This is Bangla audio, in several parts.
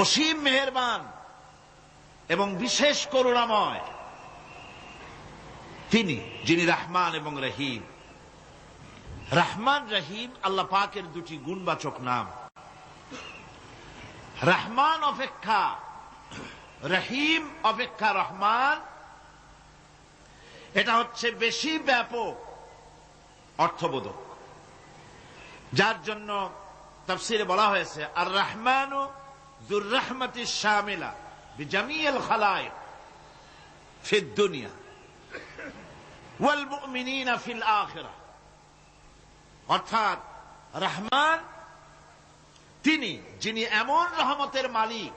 অসীম মেহেরবান এবং বিশেষ করুণাময় তিনি, যিনি রহমান এবং রহিম। রহমান রহিম আল্লাহ পাকের দুটি গুণবাচক নাম। রহমান অপেক্ষা রহিম অপেক্ষা রহমান, এটা হচ্ছে বেশি ব্যাপক অর্থবোধক, যার জন্য তাফসিরে বলা হয়েছে আর রহমানু যুর রাহমাতিশ শামিলা বিজামিল খালায়েক ফিদ দুনিয়া ওয়াল মুমিনিনা ফিল আখিরাহ। অর্থাৎ রহমান তিনি, যিনি এমন রহমতের মালিক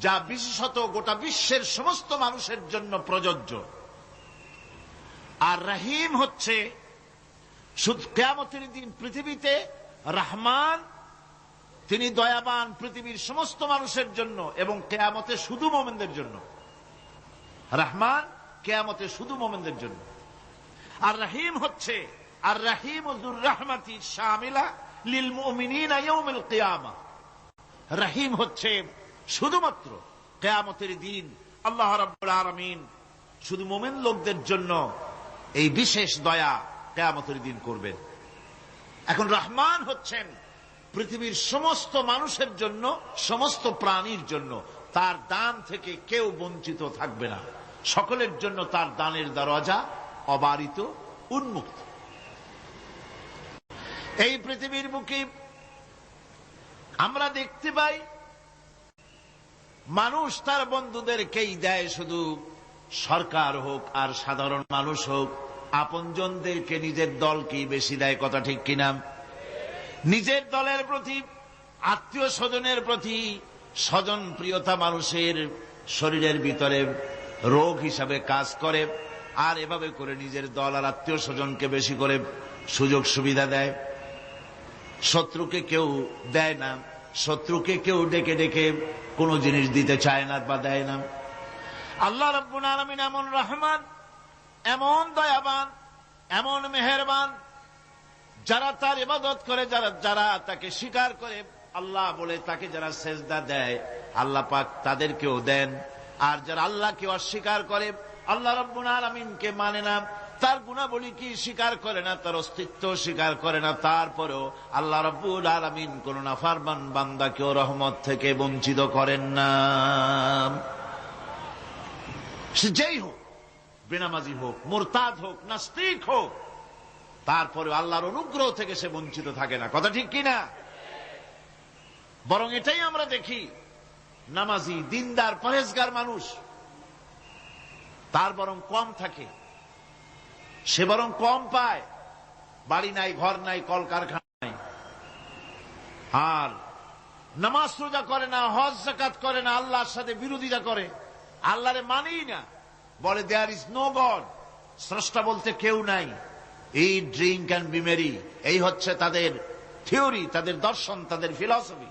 যা বিশেষত গোটা বিশ্বের সমস্ত মানুষের জন্য প্রযোজ্য। আর রহিম হচ্ছে শুধু কিয়ামতের দিন পৃথিবীতে রহমান তিনি দয়াবান পৃথিবীর সমস্ত মানুষের জন্য এবং কিয়ামতে শুধু মুমিনদের জন্য। রহমান কিয়ামতে শুধু মুমিনদের জন্য। আর রহিম হচ্ছে আর রহিম যুর রাহমাতি শামিলা লিল মুমিনিনা ইয়াউমিল কিয়ামা। রহিম হচ্ছে শুধুমাত্র কিয়ামতের দিন আল্লাহ রাব্বুল আলামিন শুধু মুমিন লোকদের জন্য এই বিশেষ দয়া কিয়ামতের দিন করবেন। এখন রহমান হচ্ছেন পৃথিবীর সমস্ত মানুষের জন্য, সমস্ত প্রাণীর জন্য। তার দান থেকে কেউ বঞ্চিত থাকবে না, সকলের জন্য তার দানের দরজা অবারিত, উন্মুক্ত। এই পৃথিবীর বুকে আমরা দেখতে পাই মানুষ তার বন্ধুদেরকেই দেয়, শুধু সরকার হোক আর সাধারণ মানুষ হোক, আপনজনদেরকে নিজের দলকেই বেশি দেয়। কথা ঠিক কিনা? নিজের দলের প্রতি, আত্মীয় স্বজনের প্রতি স্বজন প্রিয়তা মানুষের শরীরের ভিতরে রোগ হিসাবে কাজ করে, আর এভাবে করে নিজের দল আর আত্মীয় স্বজনকে বেশি করে সুযোগ সুবিধা দেয়। শত্রুকে কেউ দেয় না, শত্রুকে কেউ ডেকে ডেকে কোনো জিনিস দিতে চায় না বা দেয় না। আল্লাহ রাব্বুল আলামিন এমন রহমান, এমন দয়াবান, এমন মেহেরবান, যারা তার ইবাদত করে, যারা তাকে স্বীকার করে, আল্লাহ বলে তাকে যারা সেজদা দেয়, আল্লাহ পাক তাদেরকেও দেন। আর যারা আল্লাহকে অস্বীকার করে, আল্লাহ রাব্বুল আলামিনকে মানে না, তার গুণাবলী কি স্বীকার করে না, তার অস্তিত্ব স্বীকার করে না, তারপরেও আল্লাহ রাব্বুল আলামিন কোন নাফরমান বান্দাকেও রহমত থেকে বঞ্চিত করেন না। সে যেই হোক, বেনামাজি হোক, মুরতাদ হোক, নাস্তিক হোক, তারপরে আল্লাহর অনুগ্রহ থেকে সে বঞ্চিত থাকে না। কথা ঠিক কিনা? বরং এটাই আমরা দেখি, নামাজি, দিনদার, পরেজগার মানুষ তার বরং কম থাকে, সে বরং কম পায়। বাড়ি নাই, ঘর নাই, কলকারখানা নাই, আর নামাজ রোজা করে না, হজ যাকাত করে না, আল্লাহর সাথে বিরোধিতা করে, আল্লাহরে মানেই না, বলে দেয়ার ইজ নো গড, স্রষ্টা বলতে কেউ নাই। এই ড্রিঙ্ক অ্যান্ড বি মেরি, এই হচ্ছে তাদের থিওরি, তাদের দর্শন, তাদের ফিলসফি।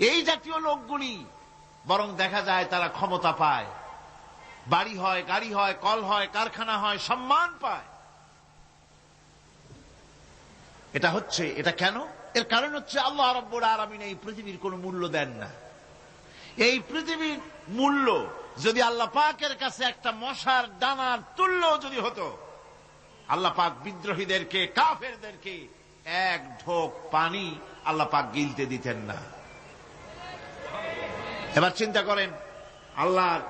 এই জাতীয় লোকগুলি বরং দেখা যায় তারা ক্ষমতা পায়, বাড়ি হয়, গাড়ি হয়, কল হয়, কারখানা হয়, সম্মান পায়। এটা কেন? এর কারণ হচ্ছে আল্লাহ রাব্বুল আলামিন এই পৃথিবীর কোনো মূল্য দেন না। এই পৃথিবীর মূল্য যদি আল্লাহ পাকের কাছে একটা মশার দানার তুল্য যদি হতো, আল্লাহ পাক বিদ্রোহীদেরকে, কাফেরদেরকে এক ঢোক পানি আল্লাহ পাক গিলতে দিতেন না। এবার চিন্তা করেন, আল্লাহর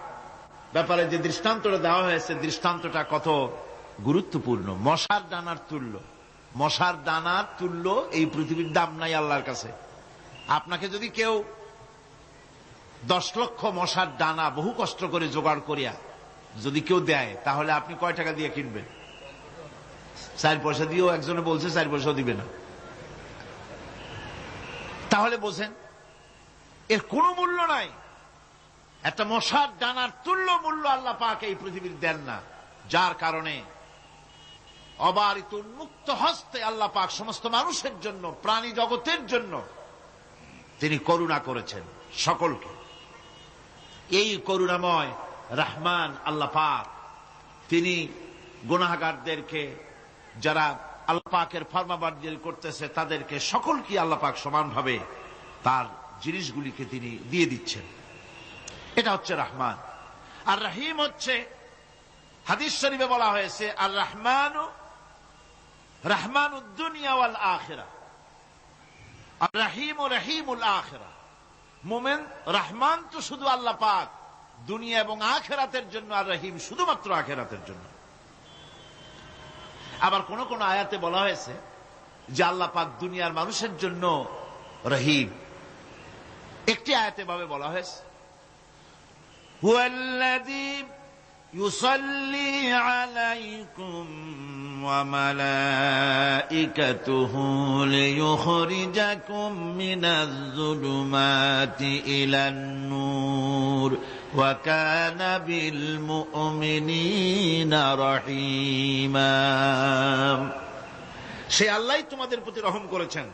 ব্যাপারে যে দৃষ্টান্তটা দেওয়া হয়েছে, দৃষ্টান্তটা কত গুরুত্বপূর্ণ। মশার দানার তুল্য, মশার দানার তুল্য এই পৃথিবীর দাম নাই আল্লাহর কাছে। আপনাকে যদি কেউ 10 লক্ষ মশার দানা বহু কষ্ট করে জোগাড় করিয়া যদি কেউ দেয়, তাহলে আপনি কয় টাকা দিয়ে কিনবেন? 4 পয়সা দিয়েও একজনে বলছে 4 পয়সাও দিবে না। তাহলে বোঝেন এর কোনো মূল্য নাই। একটা মশার দানার তুল্য মূল্য আল্লাহ পাক এই পৃথিবীর দেন না, যার কারণে অবারিত উন্মুক্ত হস্তে আল্লাহ পাক সমস্ত মানুষের জন্য, প্রাণী জগতের জন্য তিনি করুণা করেছেন সকলকে। এই করুণাময় রহমান আল্লাহ পাক তিনি গুনাহগারদেরকে, যারা আল্লাহ পাকের ফরমাবরদারি করতেছে, তাদেরকে সকলকে আল্লাহ পাক সমানভাবে তার জিনিসগুলিকে তিনি দিয়ে দিচ্ছেন। এটা হচ্ছে রহমান। আর রহিম হচ্ছে, হাদিস শরীফে বলা হয়েছে, আর রহমানু রহমানুদ দুনিয়া ওয়াল আখিরা, আর রহিম ও রহিমুল আখিরা। মোমেন রহমান তো শুধু আল্লাহ পাক দুনিয়া এবং আখিরাতের জন্য, আর রহিম শুধুমাত্র আখিরাতের জন্য। আবার কোন কোন আয়াতে বলা হয়েছে যে আল্লাহ পাক দুনিয়ার মানুষের জন্য রহিম। একটি আয়াতে ভাবে বলা হয়েছে, হুয়াল্লাযী ইউসাল্লি আলাইকুম ওয়া মালাইকাতুহু লিইখরিজাকুম মিনাজ যুলুমাতি ইলান নূর ওয়া কানা বিল মুমিনিনা রহিমা। সে আল্লাহই তোমাদের প্রতি রহম করেছেন,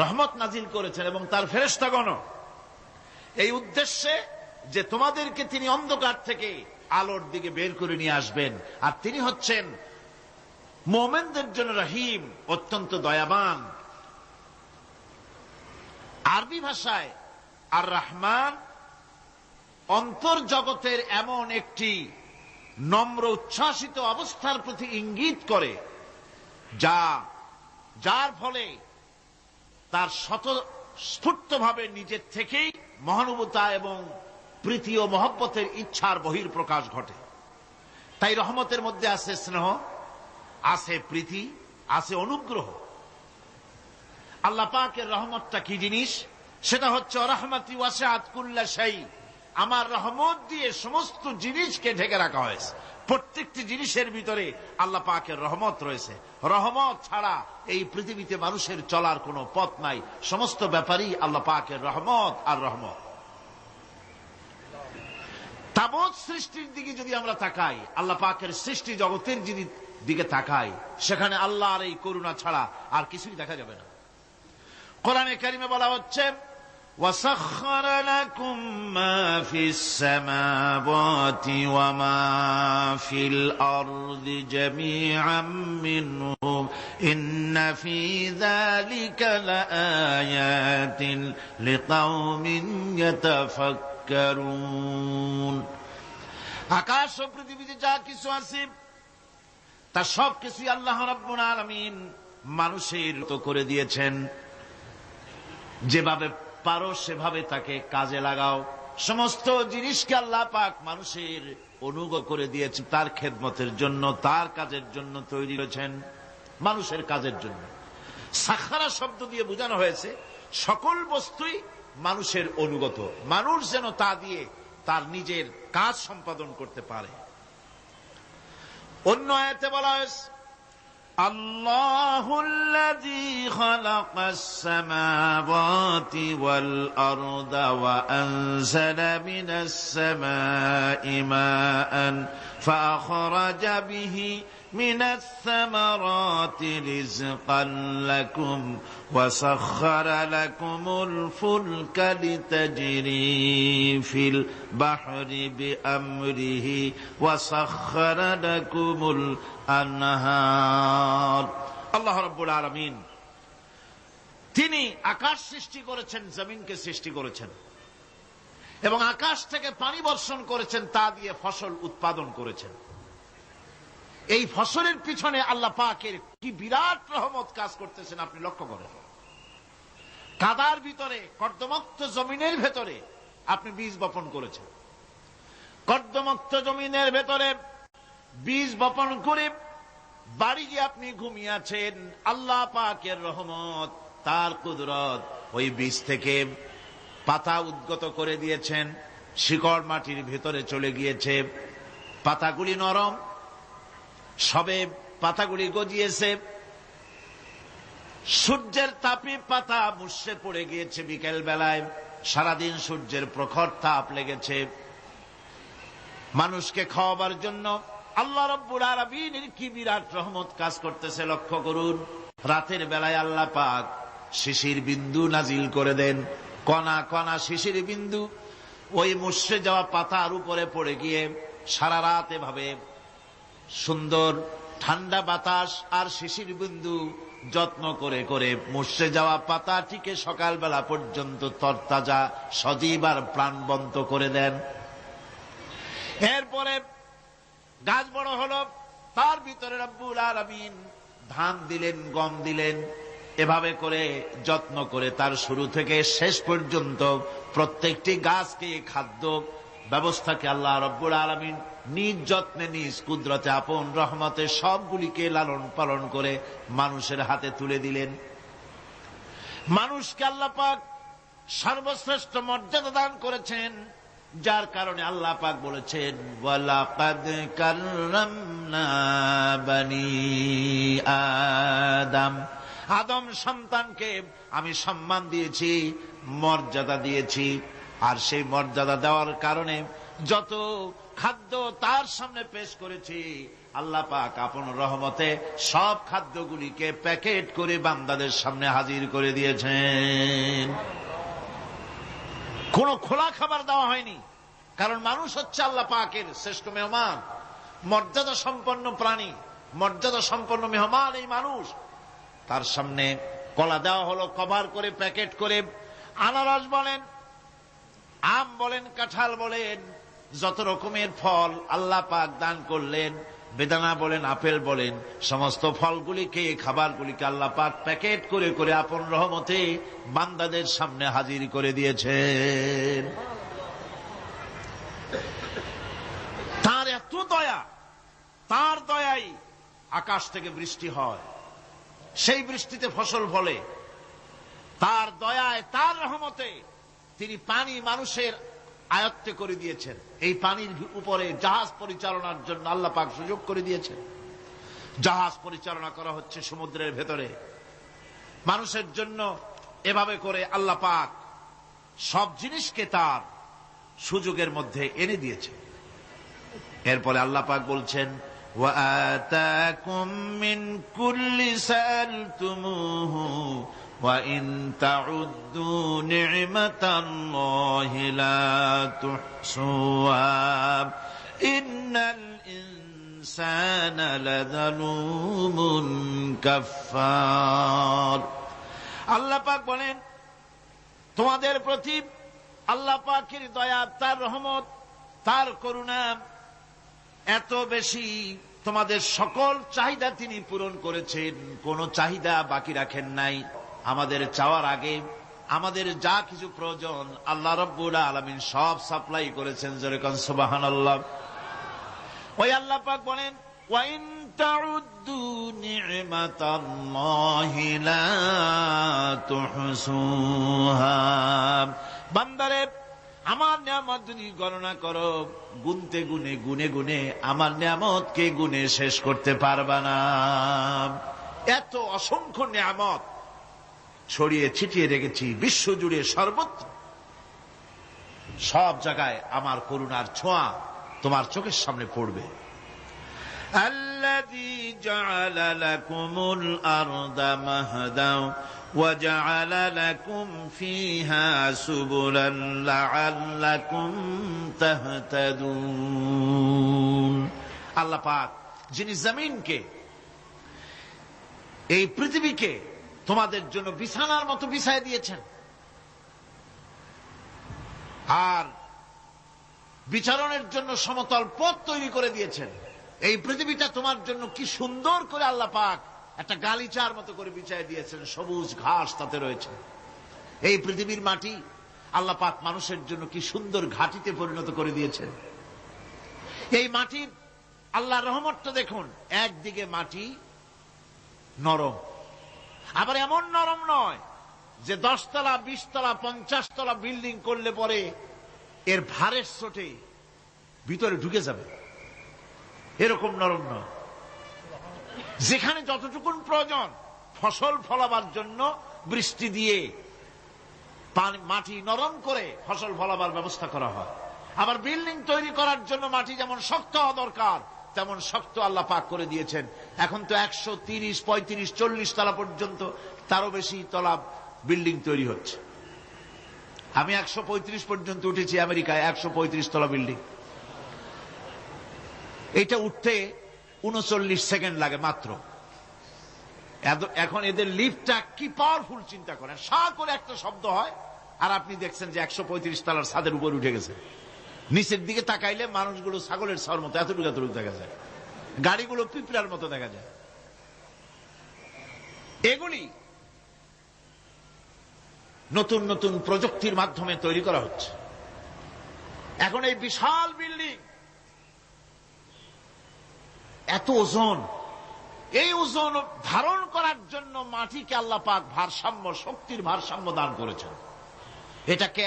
রহমত নাজিল করেছেন, এবং তার ফেরেশতাগণ এই উদ্দেশ্যে যে তোমাদেরকে তিনি অন্ধকার থেকে আলোর দিকে বের করে নিয়ে আসবেন। আর তিনি হচ্ছেন মুমিনদের জন্য রহিম, অত্যন্ত দয়াবান। আরবি ভাষায় আর রহমান অন্তর্জগতের এমন একটি নম্র উচ্ছ্বাসিত অবস্থার প্রতি ইঙ্গিত করে, যার ফলে তার স্বতঃস্ফূর্তভাবে নিজের থেকেই মহানুভবতা এবং প্রীতি ও মহব্বতের ইচ্ছার বহির্প্রকাশ ঘটে। তাই রহমতের মধ্যে আছে স্নেহ, আছে প্রীতি, আছে অনুগ্রহ। আল্লাহ পাকের রহমতটা কি জিনিস? সেটা হচ্ছে রাহমাতি ওয়াসিআত কুল্লা শাই। আমার রহমত দিয়ে সমস্ত জিনিসকে ঢেকে রাখা হয়েছে। প্রত্যেকটি জিনিসের ভিতরে আল্লাহ পাকের রহমত রয়েছে। রহমত ছাড়া এই পৃথিবীতে মানুষের চলার কোনো পথ নাই। সমস্ত ব্যাপারই আল্লাহ পাকের রহমত আর রহমত। তাবৎ সৃষ্টির দিকে যদি আমরা তাকাই, আল্লাহ পাকের সৃষ্টি জগতের দিকে তাকাই, সেখানে আল্লাহর এই করুণা ছাড়া আর কিছুই দেখা যাবে না। কোরআনে কারিমে বলা হচ্ছে, وَسَخَّرَ لَكُم مَّا فِي السَّمَاوَاتِ وَمَا فِي الْأَرْضِ جَمِيعًا مِّنْهُ إِنَّ فِي ذَلِكَ لَآيَاتٍ لِقَوْمٍ يَتَفَكَّرُونَ। আকাশ ও পৃথিবীতে যা কিছু আছে তা সব কিছুই আল্লাহ রাব্বুল আলামিন মানুষের তো করে দিয়েছেন। যেভাবে পারো সেভাবে তাকে কাজে লাগাও। সমস্ত জিনিসকে আল্লাহ পাক মানুষের অনুগ্রহ করে দিয়েছেন, তার খেদমতের জন্য, তার কাজের জন্য তৈরি হয়েছেন, মানুষের কাজের জন্য। সাখারা শব্দ দিয়ে বোঝানো হয়েছে সকল বস্তুই মানুষের অনুগত, মানুষ যেন তা দিয়ে তার নিজের কাজ সম্পাদন করতে পারে। অন্য আয়াতে বলা হয়েছে, আল্লাহুল্লাযী খালাকাস সামাওয়াতি ওয়াল আরদা ওয়া আনজালা মিনাস সামাই মাআন ফাআখরাজা বিহি মিনাস সামারাতি রিজকান লাকুম ওয়া সাখখারা লাকুমুল ফুলকা লিতাজরি ফিল বাহরি বিআমরিহি ওয়া সাখখারা লাকুমুল আনহার। আল্লাহ রাব্বুল আলামিন তিনি আকাশ সৃষ্টি করেছেন, জমিনকে সৃষ্টি করেছেন, এবং আকাশ থেকে পানি বর্ষণ করেছেন, তা দিয়ে ফসল উৎপাদন করেছেন। এই ফসলের পিছনে আল্লাহ পাকের কি বিরাট রহমত কাজ করতেছেন আপনি লক্ষ্য করেন। কাদার ভিতরে, কর্দমাক্ত জমিনের ভেতরে আপনি বীজ বপন করেছেন। কর্দমাক্ত জমিনের ভেতরে বীজ বপন করে বাড়ি গিয়ে আপনি ঘুমিয়ে আছেন। আল্লাহ পাকের রহমত, তার কুদরত, ওই বীজ থেকে পাতা উদ্গত করে দিয়েছেন, শিকড় মাটির ভেতরে চলে গিয়েছে, পাতাগুলি নরম, সবে পাতাগুলি গজিয়েছে, সূর্যের তাপে পাতা মুষড়ে পড়ে গিয়েছে বিকেল বেলায়, সারাদিন সূর্যের প্রখর তাপ লেগেছে। মানুষকে খাওয়াবার জন্য আল্লাহ রাব্বুল আলামিনের কি বিরাট রহমত কাজ করতেছে লক্ষ্য করুন। রাতের বেলায় আল্লাহ পাক শিশির বিন্দু নাজিল করে দেন, কণা কণা শিশির বিন্দু ওই মুষড়ে যাওয়া পাতার উপরে পড়ে গিয়ে সারা রাত এভাবে সুন্দর ঠান্ডা বাতাস আর শিশির বিন্দু যত্ন করে করে মুষড়ে যাওয়া পাতাটিকে সকালবেলা পর্যন্ত তরতাজা সজীব আর প্রাণবন্ত করে দেন। এরপরে গাছ বড় হলো, তার ভিতরে রব্বুল আলামিন ধান দিলেন, গম দিলেন। এভাবে করে যত্ন করে তার শুরু থেকে শেষ পর্যন্ত প্রত্যেকটি গাছকে খাদ্য ব্যবস্থাকে আল্লাহ রব্বুল আলামিন নিজ যত্নে নিজ কুদরতে আপন রহমতে সবগুলিকে লালন পালন করে মানুষের হাতে তুলে দিলেন। মানুষকে আল্লাহ পাক সর্বশ্রেষ্ঠ মর্যাদা দান করেছেন, যার কারণে আল্লাহ পাক বলেছেন ওয়ালাকাদ কাররামনা বানি আদম, আদম সন্তানকে আমি সম্মান দিয়েছি, মর্যাদা দিয়েছি। আর সেই মর্যাদা দেওয়ার কারণে যত খাদ্য তার সামনে পেশ করেছি, আল্লাহ পাক আপন রহমতে সব খাদ্যগুলিকে প্যাকেট করে বান্দাদের সামনে হাজির করে দিয়েছেন। কোন খোলা খাবার দেওয়া হয়নি, কারণ মানুষ হচ্ছে আল্লাহ পাকের শ্রেষ্ঠ মেহমান, মর্যাদা সম্পন্ন প্রাণী, মর্যাদা সম্পন্ন মেহমান এই মানুষ। তার সামনে কলা দেওয়া হলো কভার করে, প্যাকেট করে। আনারস বলেন, আম বলেন, কাঁঠাল বলেন, যত রকমের ফল আল্লাহ পাক দান করলেন, বেদানা বলেন, আপেল বলেন, সমস্ত ফলগুলিকে, খাবারগুলিকে আল্লাহ পাক প্যাকেট করে করে আপন রহমতে বান্দাদের সামনে হাজির করে দিয়েছেন। তার এত দয়া, তার দয়াই আকাশ থেকে বৃষ্টি হয়, সেই বৃষ্টিতে ফসল ফলে। তার দয়ায়, তার রহমতে তিনি পানি মানুষের আয়ত্তে করে দিয়েছেন। এই পানির উপরে জাহাজ পরিচালনার জন্য আল্লাহ পাক সুযোগ করে দিয়েছেন। জাহাজ পরিচালনা করা হচ্ছে সমুদ্রের ভেতরে মানুষের জন্য। এভাবে করে আল্লাহ পাক সব জিনিসকে তার সুযোগের মধ্যে এনে দিয়েছে। এরপরে আল্লাহ পাক বলছেন ওয়াআতাকুম মিন কুল্লি সালতুমুহু ওয়া ইন তাউদ্দু নি'মাতাল্লাহি লা তুহসুহা ইন্নাল ইনসানা লাযালুমুন কাফফার। আল্লাহ পাক বলেন, তোমাদের প্রতি আল্লাহ পাকের দয়া, তার রহমত, তার করুণা এত বেশি, তোমাদের সকল চাহিদা তিনি পূরণ করেছেন, কোন চাহিদা বাকি রাখেন নাই। আমাদের চাওয়ার আগে আমাদের যা কিছু প্রয়োজন আল্লাহ রাব্বুল আলামিন সব সাপ্লাই করেছেন। যেরকম সুবহানাল্লাহ। ওই আল্লাহ পাক বলেন ওয়া ইন তাউদ্দু নি'মাতাল্লাহি লা তুহসুহা। বান্দারে, আমার নিয়ামত যদি গণনা করো, গুনতে গুনে গুনে গুনে আমার নিয়ামতকে গুনে শেষ করতে পারবা না। এত অসংখ্য নিয়ামত ছড়িয়ে ছিটিয়ে রেখেছি বিশ্ব জুড়ে, সর্বত্র সব জায়গায় আমার করুণার ছোঁয়া তোমার চোখের সামনে পড়বে। আল্লাযী জাআলা লাকুমুল আরদা মাহদাও ওয়া জাআলা লাকুম ফীহা সুবুলান লাআল্লাকুম তাহতাদুন। আল্লাহ পাক যিনি জমিনকে, এই পৃথিবীকে তোমাদের জন্য বিছানার মতো বিছায় দিয়েছেন, আর বিচরণের জন্য সমতল পথ তৈরি করে দিয়েছেন। এই পৃথিবীটা তোমার জন্য কি সুন্দর করে আল্লাহ পাক একটা গালিচার মতো করে বিছায় দিয়েছেন, সবুজ ঘাস তাতে রয়েছে। এই পৃথিবীর মাটি আল্লাহ পাক মানুষের জন্য কি সুন্দর ঘাটিতে পরিণত করে দিয়েছেন। এই মাটির আল্লাহর রহমতটা দেখুন, একদিকে মাটি নরম, আবার এমন নরম নয় যে 10 তলা 20 তলা 50 তলা বিল্ডিং করলে পরে এর ভারের চোটে ভিতরে ঢুকে যাবে, এরকম নরম নয়। যেখানে যতটুকুন প্রয়োজন ফসল ফলাবার জন্য বৃষ্টি দিয়ে মাটি নরম করে ফসল ফলাবার ব্যবস্থা করা হয়। আবার বিল্ডিং তৈরি করার জন্য মাটি যেমন শক্ত হওয়া দরকার, তেমন শক্ত আল্লাহ পাক করে দিয়েছেন। এখন তো 130, 35, 40 তলা পর্যন্ত, তারও বেশি তলা বিল্ডিং তৈরি হচ্ছে। আমি 135 পর্যন্ত উঠেছি আমেরিকায়, 135 তলা বিল্ডিং। এটা উঠতে 39 সেকেন্ড লাগে মাত্র। এখন এদের লিফটটা কি পাওয়ারফুল চিন্তা করেন, সা করে একটা শব্দ হয় আর আপনি দেখছেন যে 135 তলার ছাদের উপর উঠে গেছে। নিচের দিকে তাকাইলে মানুষগুলো ছাগলের ছাওয়ার মতো এতটুকু এতটুকু দেখা যায়, গাড়িগুলো পিঁপড়ার মতো দেখা যায়। এগুলি নতুন নতুন প্রযুক্তির মাধ্যমে তৈরি করা হচ্ছে। এখন এই বিশাল বিল্ডিং, এত ওজন, এই ওজন ধারণ করার জন্য মাটিকে আল্লাহ পাক ভারসাম্য, শক্তির ভারসাম্য দান করেছেন। এটাকে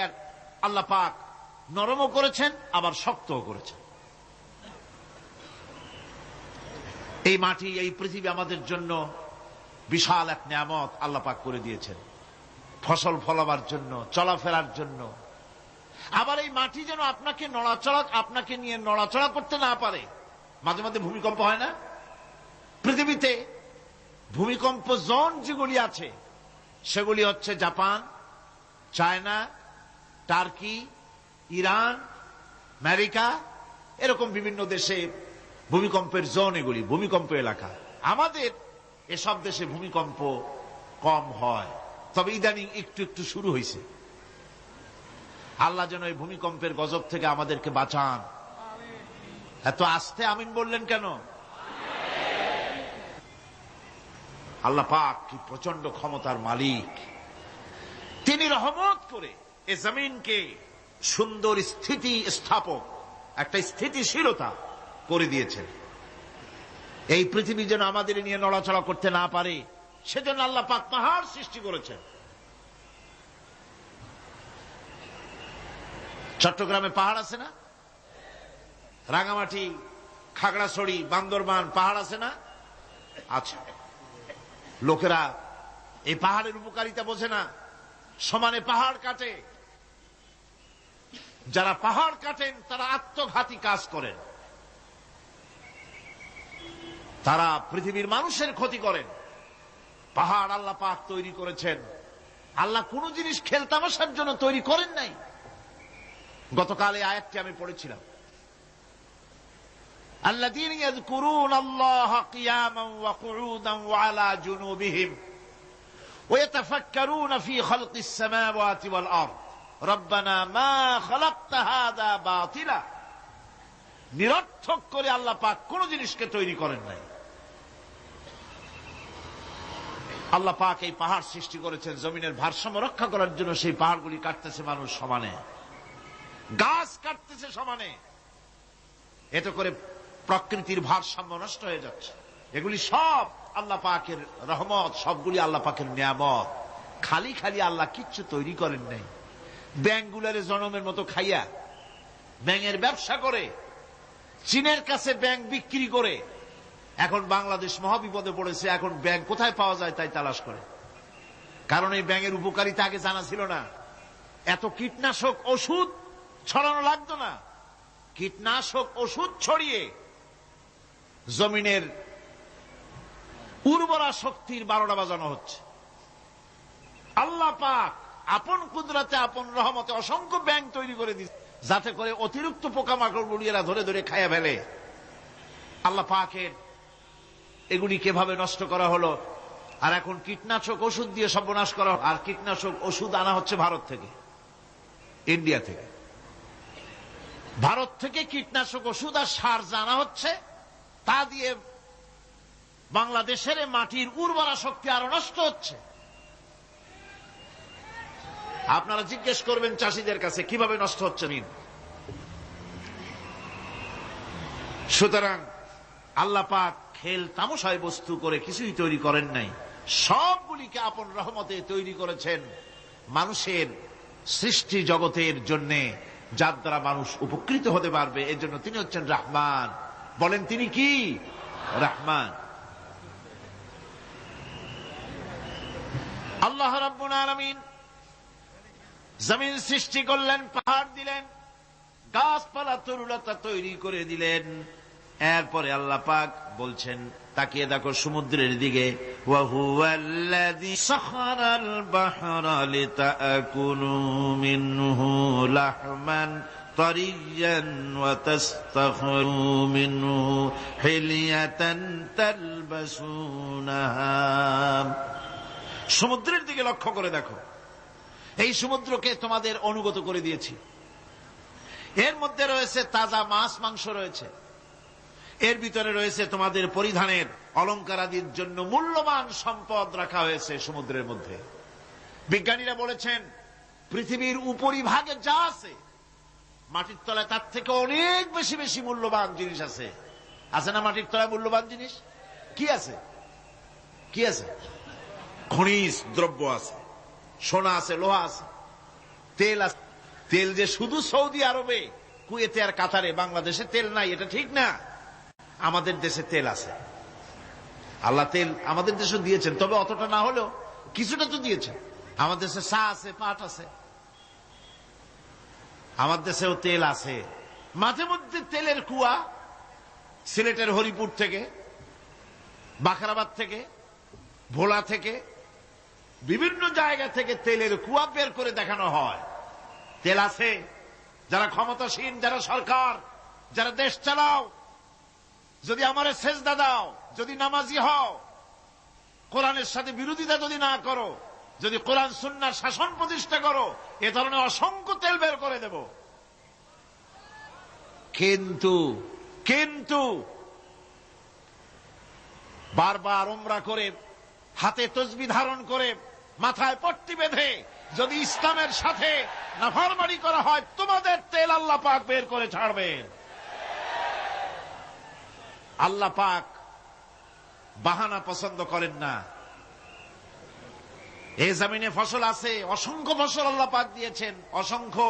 আল্লাহ পাক নরমও করেছেন আবার শক্তও করেছেন। এই মাটি, এই পৃথিবী আমাদের জন্য বিশাল এক নিয়ামত আল্লাহ পাক করে দিয়েছেন, ফসল ফলাবার জন্য, চলাফেরার জন্য। আবার এই মাটি যেন আপনাকে নিয়ে নড়াচড়া করতে না পারে। মাঝে মাঝে ভূমিকম্প হয় না? পৃথিবীতে ভূমিকম্প জোন যেগুলি আছে সেগুলি হচ্ছে Japan, China, turkey, Iran, America, এরকম বিভিন্ন দেশে ভূমিকম্পের জোন, এগুলি ভূমিকম্প এলাকা। আমাদের এসব দেশে ভূমিকম্প কম হয়, তবে ইদানিং একটু একটু শুরু হয়েছে। আল্লাহ যেন এই ভূমিকম্পের গজব থেকে আমাদেরকে বাঁচান। এত আস্তে আমিন বললেন কেন? আল্লাহ পাক কি প্রচন্ড ক্ষমতার মালিক। তিনি রহমত করে এ জমিনকে সুন্দর স্থিতি স্থাপক, একটা স্থিতিশীলতা করে দিয়েছেন। এই পৃথিবী যেন আমাদের নিয়ে নড়াচড়া করতে না পারে, সেজন্য আল্লাহ পাক পাহাড় সৃষ্টি করেছেন। চট্টগ্রামে পাহাড় আছে না? রাঙামাটি, খাগড়াছড়ি, বান্দরবান পাহাড় আছে না? আচ্ছা, লোকেরা এই পাহাড়ের উপকারিতা বোঝে না, সমানে পাহাড় কাটে। যারা পাহাড় কাটেন তারা আত্মঘাতী কাজ করেন, তারা পৃথিবীর মানুষের ক্ষতি করেন। পাহাড় আল্লাহ পাক তৈরি করেছেন। আল্লাহ কোন জিনিস খেলতামাশার জন্য তৈরি করেন নাই। গতকাল এই আয়াতটি আমি পড়েছিলাম, الذين يذكرون الله قياما وقعودا وعلى جنوبهم ويتفكرون في خلق السماوات والأرض ربنا ما خلقت هذا باطلا। নিরর্থক করে আল্লাহ পাক কোন জিনিসকে তৈরি করেন নাই। আল্লাহ পাক এই পাহাড় সৃষ্টি করেছেন জমিনের ভারসাম্য রক্ষা করার জন্য। সেই পাহাড়গুলি কাটতেছে মানুষ সমানে, গাছ কাটতেছে সমানে। এতে করে প্রকৃতির ভারসাম্য নষ্ট হয়ে যাচ্ছে। এগুলি সব আল্লাহ পাকের রহমত, সবগুলি আল্লাহ পাকের নিয়ামত। খালি খালি আল্লাহ কিচ্ছু তৈরি করেন নাই। ব্যাংকগুলারে জনমের মতো খাইয়া ব্যাঙের ব্যবসা করে, চীনের কাছে ব্যাংক বিক্রি করে এখন বাংলাদেশ মহাবিপদে পড়েছে। এখন ব্যাংক কোথায় পাওয়া যায় তাই তালাশ করে, কারণ এই ব্যাঙের উপকারিতা আগে জানা ছিল না। এত কীটনাশক ওষুধ ছড়ানো লাগতো না। কীটনাশক ওষুধ ছড়িয়ে জমিনের উর্বরা শক্তির 12টা বাজানো হচ্ছে। আল্লাহ পাক আপন কুদরতে, আপন রহমতে অসংখ্য ব্যাংক তৈরি করে দিচ্ছে, যাতে করে অতিরিক্ত পোকামাকড় গুলিয়েরা ধরে ধরে খাইয়া ফেলে। আল্লাহ পাকের এগুলি কিভাবে নষ্ট করা হলো। আর এখন কীটনাশক ওষুধ দিয়ে সর্বনাশ করা। আর কীটনাশক ওষুধ আনা হচ্ছে ভারত থেকে, ইন্ডিয়া থেকে। ভারত থেকে কীটনাশক ওষুধ আর সার জানা হচ্ছে, তা দিয়ে বাংলাদেশের মাটির উর্বরা শক্তি আরো নষ্ট হচ্ছে। আপনারা জিজ্ঞেস করবেন চাষীদের কাছে কিভাবে নষ্ট হচ্ছে। সুতরাং আল্লাহ পাক খেল তামাশায় বস্তু করে কিছুই তৈরি করেন নাই, সবগুলিকে আপন রহমতে তৈরি করেছেন মানুষের সৃষ্টি জগতের জন্য, যার দ্বারা মানুষ উপকৃত হতে পারবে। এর জন্য তিনি হচ্ছেন রহমান। বলেন তিনি কি? রহমান। আল্লাহ রাব্বুল আলামিন জমিন সৃষ্টি করলেন, পাহাড় দিলেন, গাছপালা তরুলতা তৈরি করে দিলেন। এরপরে আল্লাহ পাক বলছেন, তাকিয়ে দেখো সমুদ্রের দিকে, ওয়া হুয়াল্লাযী সাখারাল বাহরা লিতাকুলু মিনহু লাহমান طريا وتستخرجوا منه حلية تلبسونها। সমুদ্রের দিকে লক্ষ্য করে দেখো, এই সমুদ্রকে তোমাদের অনুগত করে দিয়েছি। এর মধ্যে রয়েছে তাজা মাছ মাংস রয়েছে, এর ভিতরে রয়েছে তোমাদের পরিধানের অলংকার আদির জন্য মূল্যবান সম্পদ রাখা হয়েছে সমুদ্রের মধ্যে। বিজ্ঞানীরা বলেছেন পৃথিবীর উপরিভাগে যা আছে মাটির তলায় তার থেকে অনেক বেশি বেশি মূল্যবান জিনিস আছে। আছে না মাটির তলায় মূল্যবান জিনিস? কি আছে? কি আছে? খনিজ দ্রব্য আছে, সোনা আছে, লোহা আছে, তেল আছে। তেল যে শুধু সৌদি আরবে, কুয়েতে আর কাতারে, বাংলাদেশে তেল নাই এটা ঠিক না। আমাদের দেশে তেল আছে, আল্লাহ তেল আমাদের দেশে দিয়েছেন, তবে অতটা না হলেও কিছুটা তো দিয়েছেন। আমাদের দেশে চা আছে, পাট আছে, আমার দেশেও তেল আছে। মাঝে মধ্যে তেলের কুয়া সিলেটের হরিপুর থেকে, বাখরাবাদ থেকে, ভোলা থেকে, বিভিন্ন জায়গা থেকে তেলের কুয়া বের করে দেখানো হয়। তেল আছে। যারা ক্ষমতাসীন, যারা সরকার, যারা দেশ চালাও, যদি আমারে সেজদা দাও, যদি নামাজি হও, কোরআনের সাথে বিরোধিতা যদি না করো, যদি কোরআন সুন্নাহর শাসন প্রতিষ্ঠা করো, এ ধরনের অসংখ্য তেল বের করে দেব। কিন্তু বারবার উমরা করে, হাতে তসবিহ ধারণ করে, মাথায় পট্টি বেঁধে যদি ইসলামের সাথে নাফরমানি করা হয়, তোমাদের তেল আল্লাহ পাক বের করে ছাড়বেন। আল্লাহ পাক বাহানা পছন্দ করেন না। এই জমিনে ফসল আছে, অসংখ্য ফসল আল্লাহ পাক দিয়েছেন, অসংখ্য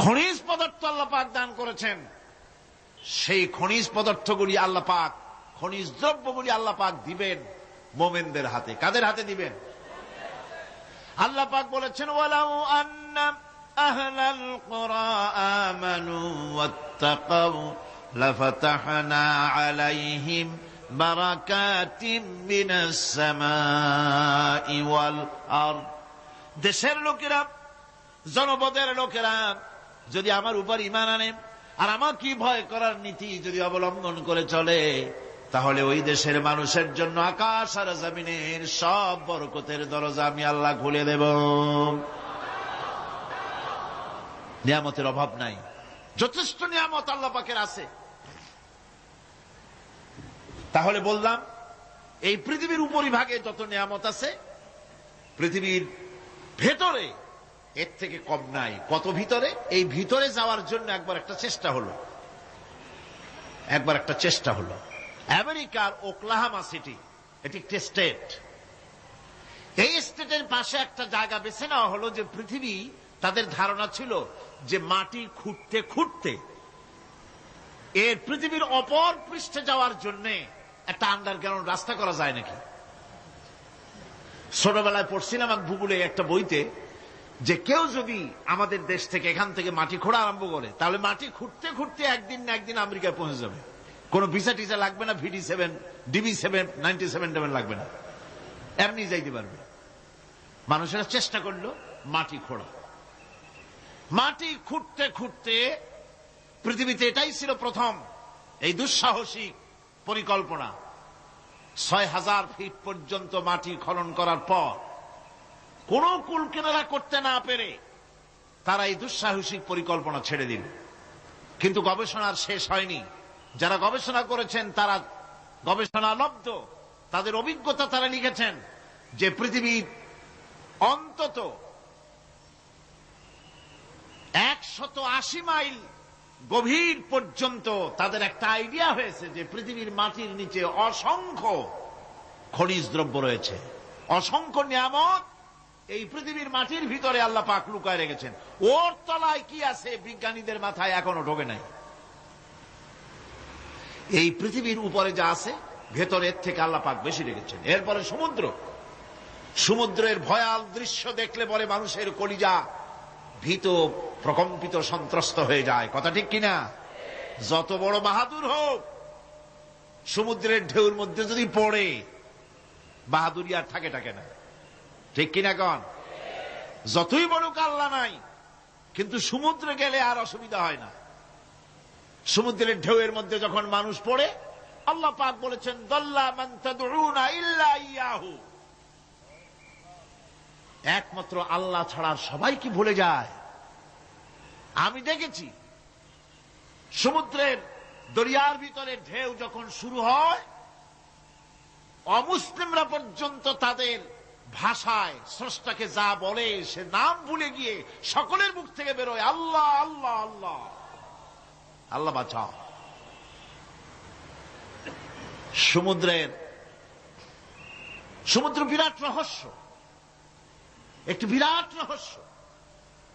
খনিজ পদার্থ আল্লাহ পাক দান করেছেন। সেই খনিজ পদার্থগুলি আল্লাহ পাক, খনিজ দ্রব্যগুলি আল্লাহ পাক দিবেন মোমেনদের হাতে। কাদের হাতে দিবেন? আল্লাহ পাক বলেছেন, ওয়ালাউ আন্না আহলাল কুরা আমানু ওয়াত্তাকাউ লাফাতাহনা আলাইহিম বারাকাতিম মিনাস সামাই ওয়াল আরদ। দেশের লোকেরা, জনপদের লোকেরা যদি আমার উপর ঈমান আনে আর আমার কি ভয় করার নীতি যদি অবলম্বন করে চলে, তাহলে ওই দেশের মানুষের জন্য আকাশ আর জমিনের সব বরকতের দরজা আমি আল্লাহ খুলে দেব। নিয়ামতের অভাব নাই, যথেষ্ট নিয়ামত আল্লাহ পাকের আছে। তাহলে বললাম, এই পৃথিবীর উপরিভাগে যত নিয়ামত আছে, পৃথিবীর ভেতরে এর থেকে কম নাই। কত ভিতরে? এই ভিতরে যাওয়ার জন্য একবার একটা চেষ্টা হলো। আমেরিকার ওকলাহামা সিটি, এটি একটি স্টেট। এই স্টেটের পাশে একটা জায়গা বেছে নেওয়া হলো, যে পৃথিবী, তাদের ধারণা ছিল যে মাটি খুঁড়তে খুঁড়তে এর পৃথিবীর অপর পৃষ্ঠে যাওয়ার জন্য একটা আন্ডারগ্রাউন্ড রাস্তা করা যায় নাকি। ছোটবেলায় পড়ছিলাম এক ভূগোলে একটা বইতে, যে কেউ যদি আমাদের দেশ থেকে, এখান থেকে মাটি খোঁড়া আরম্ভ করে, তাহলে মাটি খুঁড়তে খুঁড়তে একদিন না একদিন আমেরিকায় পৌঁছে যাবে। কোনো ভিসা টিসা লাগবে না, VD7, DB7, 97 লাগবে না, এমনি যাইতে পারবে। মানুষেরা চেষ্টা করলো মাটি খোঁড়া। মাটি খুঁড়তে খুঁড়তে পৃথিবীতে এটাই ছিল প্রথম এই দুঃসাহসিক পরিকল্পনা। 6000 ফিট পর্যন্ত মাটি খনন করার পর কোন কুল কিনারা করতে না পেরে তারা এই দুঃসাহসিক পরিকল্পনা ছেড়ে দিল। কিন্তু গবেষণার শেষ হয়নি। যারা গবেষণা করেছেন তারা গবেষণালব্ধ, তাদের অভিজ্ঞতা তারা লিখেছেন যে পৃথিবীর অন্তত 180 মাইল গভীর পর্যন্ত তাদের একটা আইডিয়া হয়েছে যে পৃথিবীর মাটির নিচে অসংখ্য খনিজ দ্রব্য রয়েছে, অসংখ্য নিয়ামত এই পৃথিবীর মাটির ভিতরে আল্লাহ পাক লুকায় রেখেছেন। ওর তলায় কি আছে বিজ্ঞানীদের মাথায় এখনো ঢোকে নাই। এই পৃথিবীর উপরে যা আছে ভেতরের থেকে আল্লাহ পাক বেশি রেখেছেন। এরপরে সমুদ্রের ভয়াল দৃশ্য দেখলে পরে মানুষের কলিজা ভীত, প্রকম্পিত, সন্ত্রস্ত হয়ে যায়। কথা ঠিক কিনা? যত বড় বাহাদুর হোক, সমুদ্রের ঢেউর মধ্যে যদি পড়ে, বাহাদুরি আর থাকে না। ঠিক কিনা কন? যতই বড় আল্লাহ নাই, কিন্তু সমুদ্রে গেলে আর অসুবিধা হয় না। সমুদ্রের ঢেউয়ের মধ্যে যখন মানুষ পড়ে, আল্লাহ পাক বলেছেন দাল্লা মান তাদউনা ইল্লা ইয়াহু, একমাত্র আল্লাহ ছাড়া সবাই কি ভুলে যায়। আমি দেখেছি সমুদ্রের দরিয়ার ভিতরে ঢেউ যখন শুরু হয়, অমুসলিমরা পর্যন্ত তাদের ভাষায় স্রষ্টাকে যা বলে সে নাম ভুলে গিয়ে সকলের মুখ থেকে বেরোয় আল্লাহ আল্লাহ আল্লাহ, আল্লাহ বাঁচাও। সমুদ্র বিরাট রহস্য, একটি বিরাট রহস্য।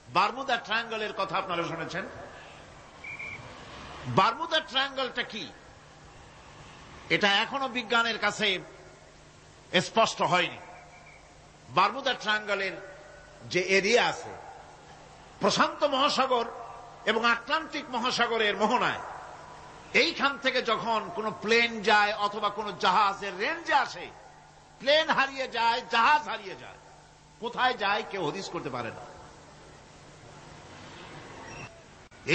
বারমুদা ট্রায়াঙ্গলের কথা আপনারা শুনেছেন। বারমুদা ট্রায়াঙ্গলটা কি, এটা এখনো বিজ্ঞানের কাছে স্পষ্ট হয়নি। বারমুদা ট্রায়াঙ্গলের যে এরিয়া আছে, প্রশান্ত মহাসাগর এবং আটলান্টিক মহাসাগরের মোহনায়, এইখান থেকে যখন কোন প্লেন যায় অথবা কোন জাহাজের রেঞ্জে আসে, প্লেন হারিয়ে যায়, জাহাজ হারিয়ে যায়, কোথায় যায় কেউ হদিস করতে পারে না।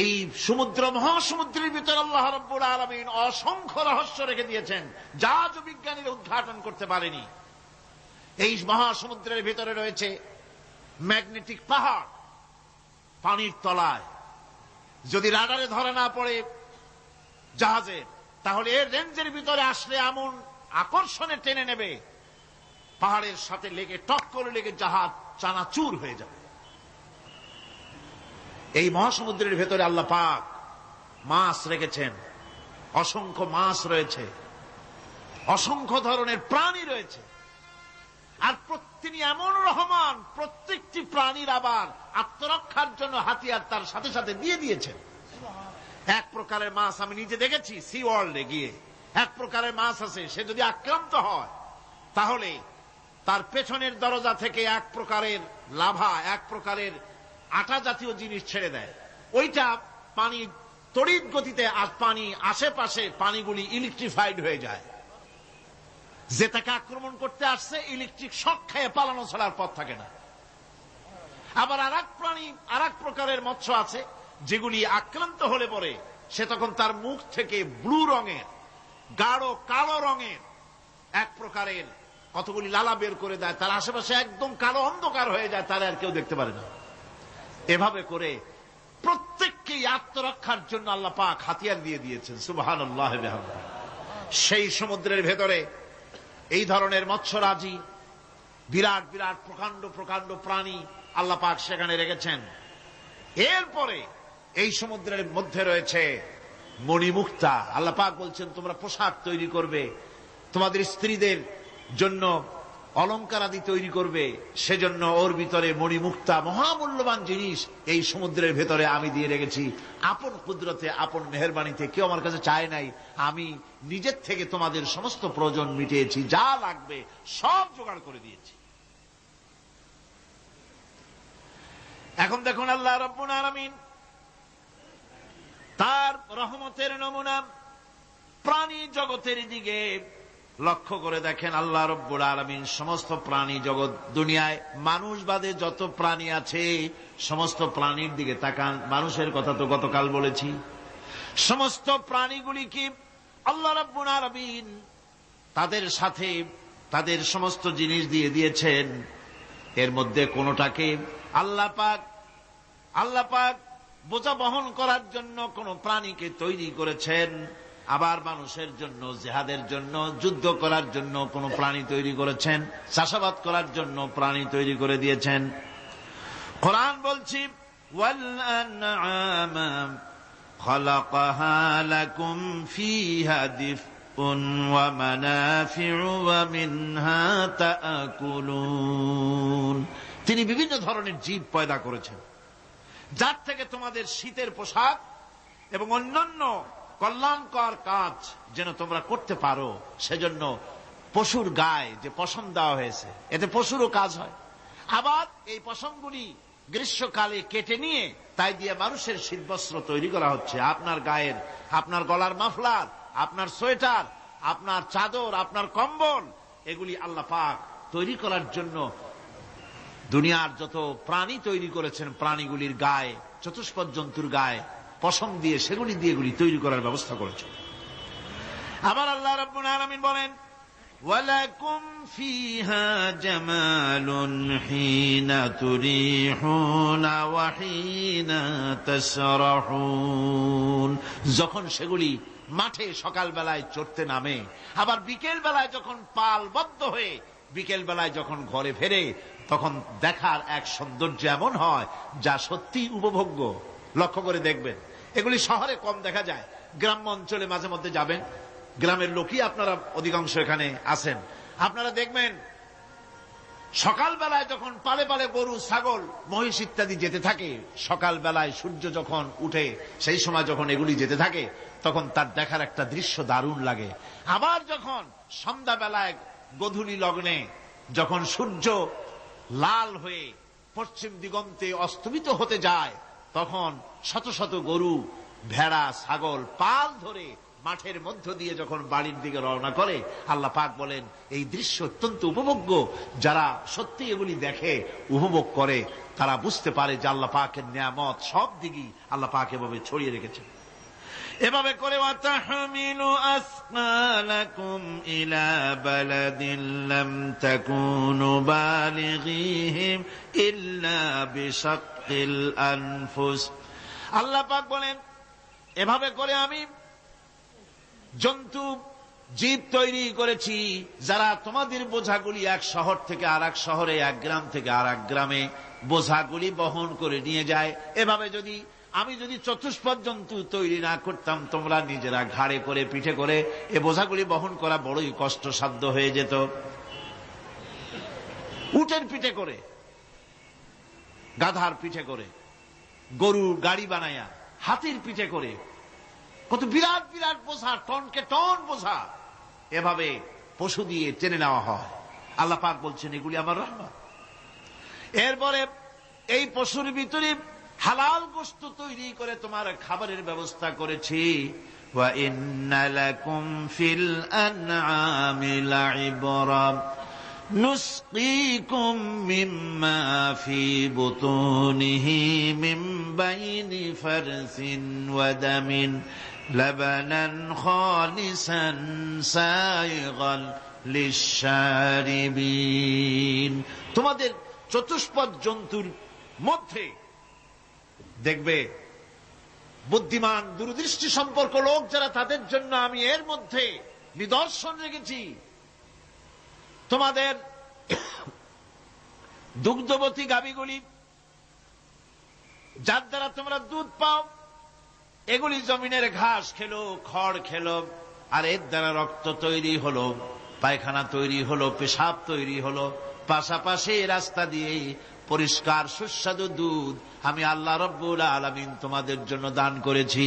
এই সমুদ্র মহাসমুদ্রের ভিতরে আল্লাহ রাব্বুল আলামিন অসংখ্য রহস্য রেখে দিয়েছেন, যা আজও বিজ্ঞানীরা উদ্ঘাটন করতে পারেনি। এই মহাসমুদ্রের ভিতরে রয়েছে ম্যাগনেটিক পাহাড় পানির তলায়। যদি রাডারে ধরে না পড়ে জাহাজের, তাহলে এর রেঞ্জের ভিতরে আসলে এমন আকর্ষণে টেনে নেবে, পাহাড়ের সাথে লেগে টক করে লেগে জাহাজ চানাচুর হয়ে যাবে। এই মহাসমুদ্রের ভেতরে আল্লাহ পাক মাছ রেখেছেন, অসংখ্য মাছ রয়েছে, অসংখ্য ধরনের প্রাণী রয়েছে। আর তিনি এমন রহমান, প্রত্যেকটি প্রাণীর আবার আত্মরক্ষার জন্য হাতিয়ার তার সাথে সাথে দিয়ে দিয়েছেন। এক প্রকারের মাছ আমি নিজে দেখেছি সি ওয়ার্ল্ডে গিয়ে, এক প্রকারের মাছ আছে, সে যদি আক্রান্ত হয় তাহলে তার পেছনের দরজা থেকে এক প্রকারের লাভা, এক প্রকারের আটা জাতীয় জিনিস ছেড়ে দেয়। ওইটা পানি তড়িৎ গতিতে, আর পানি আশেপাশে পানিগুলি ইলেকট্রিফাইড হয়ে যায়। যে তাকে আক্রমণ করতে আসছে ইলেকট্রিক শক খেয়ে পালানো ছাড়ার পথ থাকে না। আবার আর এক প্রকারের মৎস্য আছে যেগুলি আক্রান্ত হলে পরে সে তখন তার মুখ থেকে ব্লু রঙের, গাঢ় কালো রঙের এক প্রকারের কতগুলি লালা বের করে দেয়, তার আশেপাশে একদম কালো অন্ধকার হয়ে যায়, তারা আর কেউ দেখতে পারে না। এভাবে করে প্রত্যেককেই আত্মরক্ষার জন্য আল্লাহ পাক হাতিয়ার দিয়ে দিয়েছেন। সুবহানাল্লাহ ওয়া বিহামদিহি। সেই সমুদ্রের ভেতরে এই ধরনের মৎস্যরাজি, বিরাট বিরাট প্রকাণ্ড প্রকাণ্ড প্রাণী আল্লাহ পাক সেখানে রেখেছেন। এরপরে এই সমুদ্রের মধ্যে রয়েছে মণিমুক্তা। আল্লাহ পাক বলছেন তোমরা পোশাক তৈরি করবে, তোমাদের স্ত্রীদের জন্য অলংকার আদি তৈরি করবে, সেজন্য ওর ভিতরে মণিমুক্তা মহামূল্যবান জিনিস এই সমুদ্রের ভেতরে আমি দিয়ে রেখেছি। আপন কুদরতে, আপন মেহেরবানিতে, কেউ আমার কাছে চায় নাই, আমি নিজের থেকে তোমাদের সমস্ত প্রয়োজন মিটিয়েছি, যা লাগবে সব জোগাড় করে দিয়েছি। এখন দেখুন আল্লাহ রাব্বুল আলামিন তার রহমতের নমুনা প্রাণী জগতের দিকে লক্ষ্য করে দেখেন। আল্লাহ রাব্বুল আলামিন সমস্ত প্রাণী জগৎ, দুনিয়ায় মানুষ বাদে যত প্রাণী আছে সমস্ত প্রাণীর দিকে তাকান। মানুষের কথা তো গতকাল বলেছি। সমস্ত প্রাণীগুলি কি আল্লাহ রাব্বুল আলামিন তাদের সাথে তাদের সমস্ত জিনিস দিয়ে দিয়েছেন। এর মধ্যে কোনটাকে আল্লাহ পাক বোঝা বহন করার জন্য কোন প্রাণীকে তৈরি করেছেন, আবার মানুষের জন্য, জিহাদের জন্য, যুদ্ধ করার জন্য কোন প্রাণী তৈরি করেছেন, চাষাবাদ করার জন্য প্রাণী তৈরি করে দিয়েছেন। কোরআন বলছি ওয়াল আনআমা খালাকাহা লাকুম ফিহা দিফউন ওয়া মানাফিউ ওয়া মিনহা তাআকুলুন। তিনি বিভিন্ন ধরনের জীব পয়দা করেছেন, যার থেকে তোমাদের শীতের পোশাক এবং অন্যান্য কল্যাণকর কাজ যেন তোমরা করতে পারো, সেজন্য পশুর গায়ে যে পশম দেওয়া হয়েছে, এতে পশুরও কাজ হয়। আবার এই পশমগুলি গ্রীষ্মকালে কেটে নিয়ে তাই দিয়ে মানুষের শীতবস্ত্র তৈরি করা হচ্ছে। আপনার গায়ের, আপনার গলার মাফলার, আপনার সোয়েটার, আপনার চাদর, আপনার কম্বল, এগুলি আল্লাহ পাক তৈরি করার জন্য দুনিয়ার যত প্রাণী তৈরি করেছেন, প্রাণীগুলির গায়ে চতুষ্পদ জন্তুর গায়ে পশম দিয়ে সেগুলি দিয়ে এগুলি তৈরি করার ব্যবস্থা করেছে। আবার আল্লাহ রাব্বুল আলামিন বলেন, ওয়ালাকুম ফিহা জামালুন হিনা তুরিহুনা ওয়া হিনা তাসরাহুন। যখন সেগুলি মাঠে সকাল বেলায় চড়তে নামে, আবার বিকেল বেলায় যখন পালবদ্ধ হয়ে বিকেল বেলায় যখন ঘরে ফেরে, তখন দেখার এক সৌন্দর্য এমন হয় যা সত্যি উপভোগ্য। লক্ষ্য করে দেখবেন, এগুলি শহরে কম দেখা যায়, গ্রাম্য অঞ্চলে মাঝে মধ্যে যাবেন, গ্রামের লোকই আপনারা অধিকাংশ এখানে আছেন, আপনারা দেখবেন সকাল বেলায় যখন পালে পালে গরু, ছাগল, মহিষ ইত্যাদি যেতে থাকে, সকাল বেলায় সূর্য যখন উঠে সেই সময় যখন এগুলি যেতে থাকে, তখন তার দেখার একটা দৃশ্য দারুণ লাগে। আবার যখন সন্ধ্যা বেলায় গোধূলি লগ্নে যখন সূর্য লাল হয়ে পশ্চিম দিগন্তে অস্তমিত হতে যায়, তখন শত শত গরু, ভেড়া, ছাগল পাল ধরে মাঠের মধ্য দিয়ে যখন বাড়ির দিকে রওনা করে, আল্লাহ পাক বলেন এই দৃশ্য অত্যন্ত উপভোগ্য। যারা সত্যি এগুলি দেখে, উপভোগ করে, তারা বুঝতে পারে যে আল্লাহ পাকের নিয়ামত সব দিকেই আল্লাহ পাক এভাবে ছড়িয়ে রেখেছেন। এভাবে করে ওয়াতাহমিলু আসকালাকুম ইলা বালাদিন লাম তাকুনু বালিগিহিম ইল্লা বিশাক্কিল আনফুস। আল্লাহ পাক বলেন এভাবে করে আমি জন্তু জীব তৈরি করেছি যারা তোমাদের বোঝাগুলি এক শহর থেকে আর এক শহরে, এক গ্রাম থেকে আর এক গ্রামে বোঝাগুলি বহন করে নিয়ে যায়। এভাবে আমি যদি চতুষ্পদ জন্তু তৈরি না করতাম, তোমরা নিজেরা ঘাড়ে করে পিঠে করে এ বোঝাগুলি বহন করা বড়ই কষ্টসাধ্য হয়ে যেত। উটের পিঠে করে, গাধার পিঠে করে, গরুর গাড়ি বানায়া, হাতির পিঠে করে, কত বিরাট বিরাট বোঝা, টনকে টন বোঝা এভাবে পশু দিয়ে টেনে নেওয়া হয়। আল্লাহ পাক বলছেন এগুলি আমার রহমত। এরপরে এই পশুর ভিতরে হালাল গোশত তৈরি করে তোমার খাবারের ব্যবস্থা করেছি। ওয়া ইন্না লাকুম ফিল আনআমি লাইবরা নুসকিকুম মিম্মা ফি বুতুনিহি মিন বাইনি ফারসিন ওয়া দামিন লাবানান খালিসান সাইগান লিশশারিবিন। তোমাদের চতুষ্পদ জন্তুর মধ্যে দেখবে বুদ্ধিমান, দূরদৃষ্টি সম্পর্ক লোক যারা, তাদের জন্য আমি এর মধ্যে নিদর্শন রেখেছি। তোমাদের দুগ্ধবতী গাভীগুলি, যার দ্বারা তোমরা দুধ পাও, এগুলি জমিনের ঘাস খেলো, খড় খেলো, আর এর দ্বারা রক্ত তৈরি হলো, পায়খানা তৈরি হলো, পেশাব তৈরি হলো, পাশাপাশি রাস্তা দিয়ে পরিষ্কার সুস্বাদু দুধ আমি আল্লাহ রব্বুল আলামিন তোমাদের জন্য দান করেছি।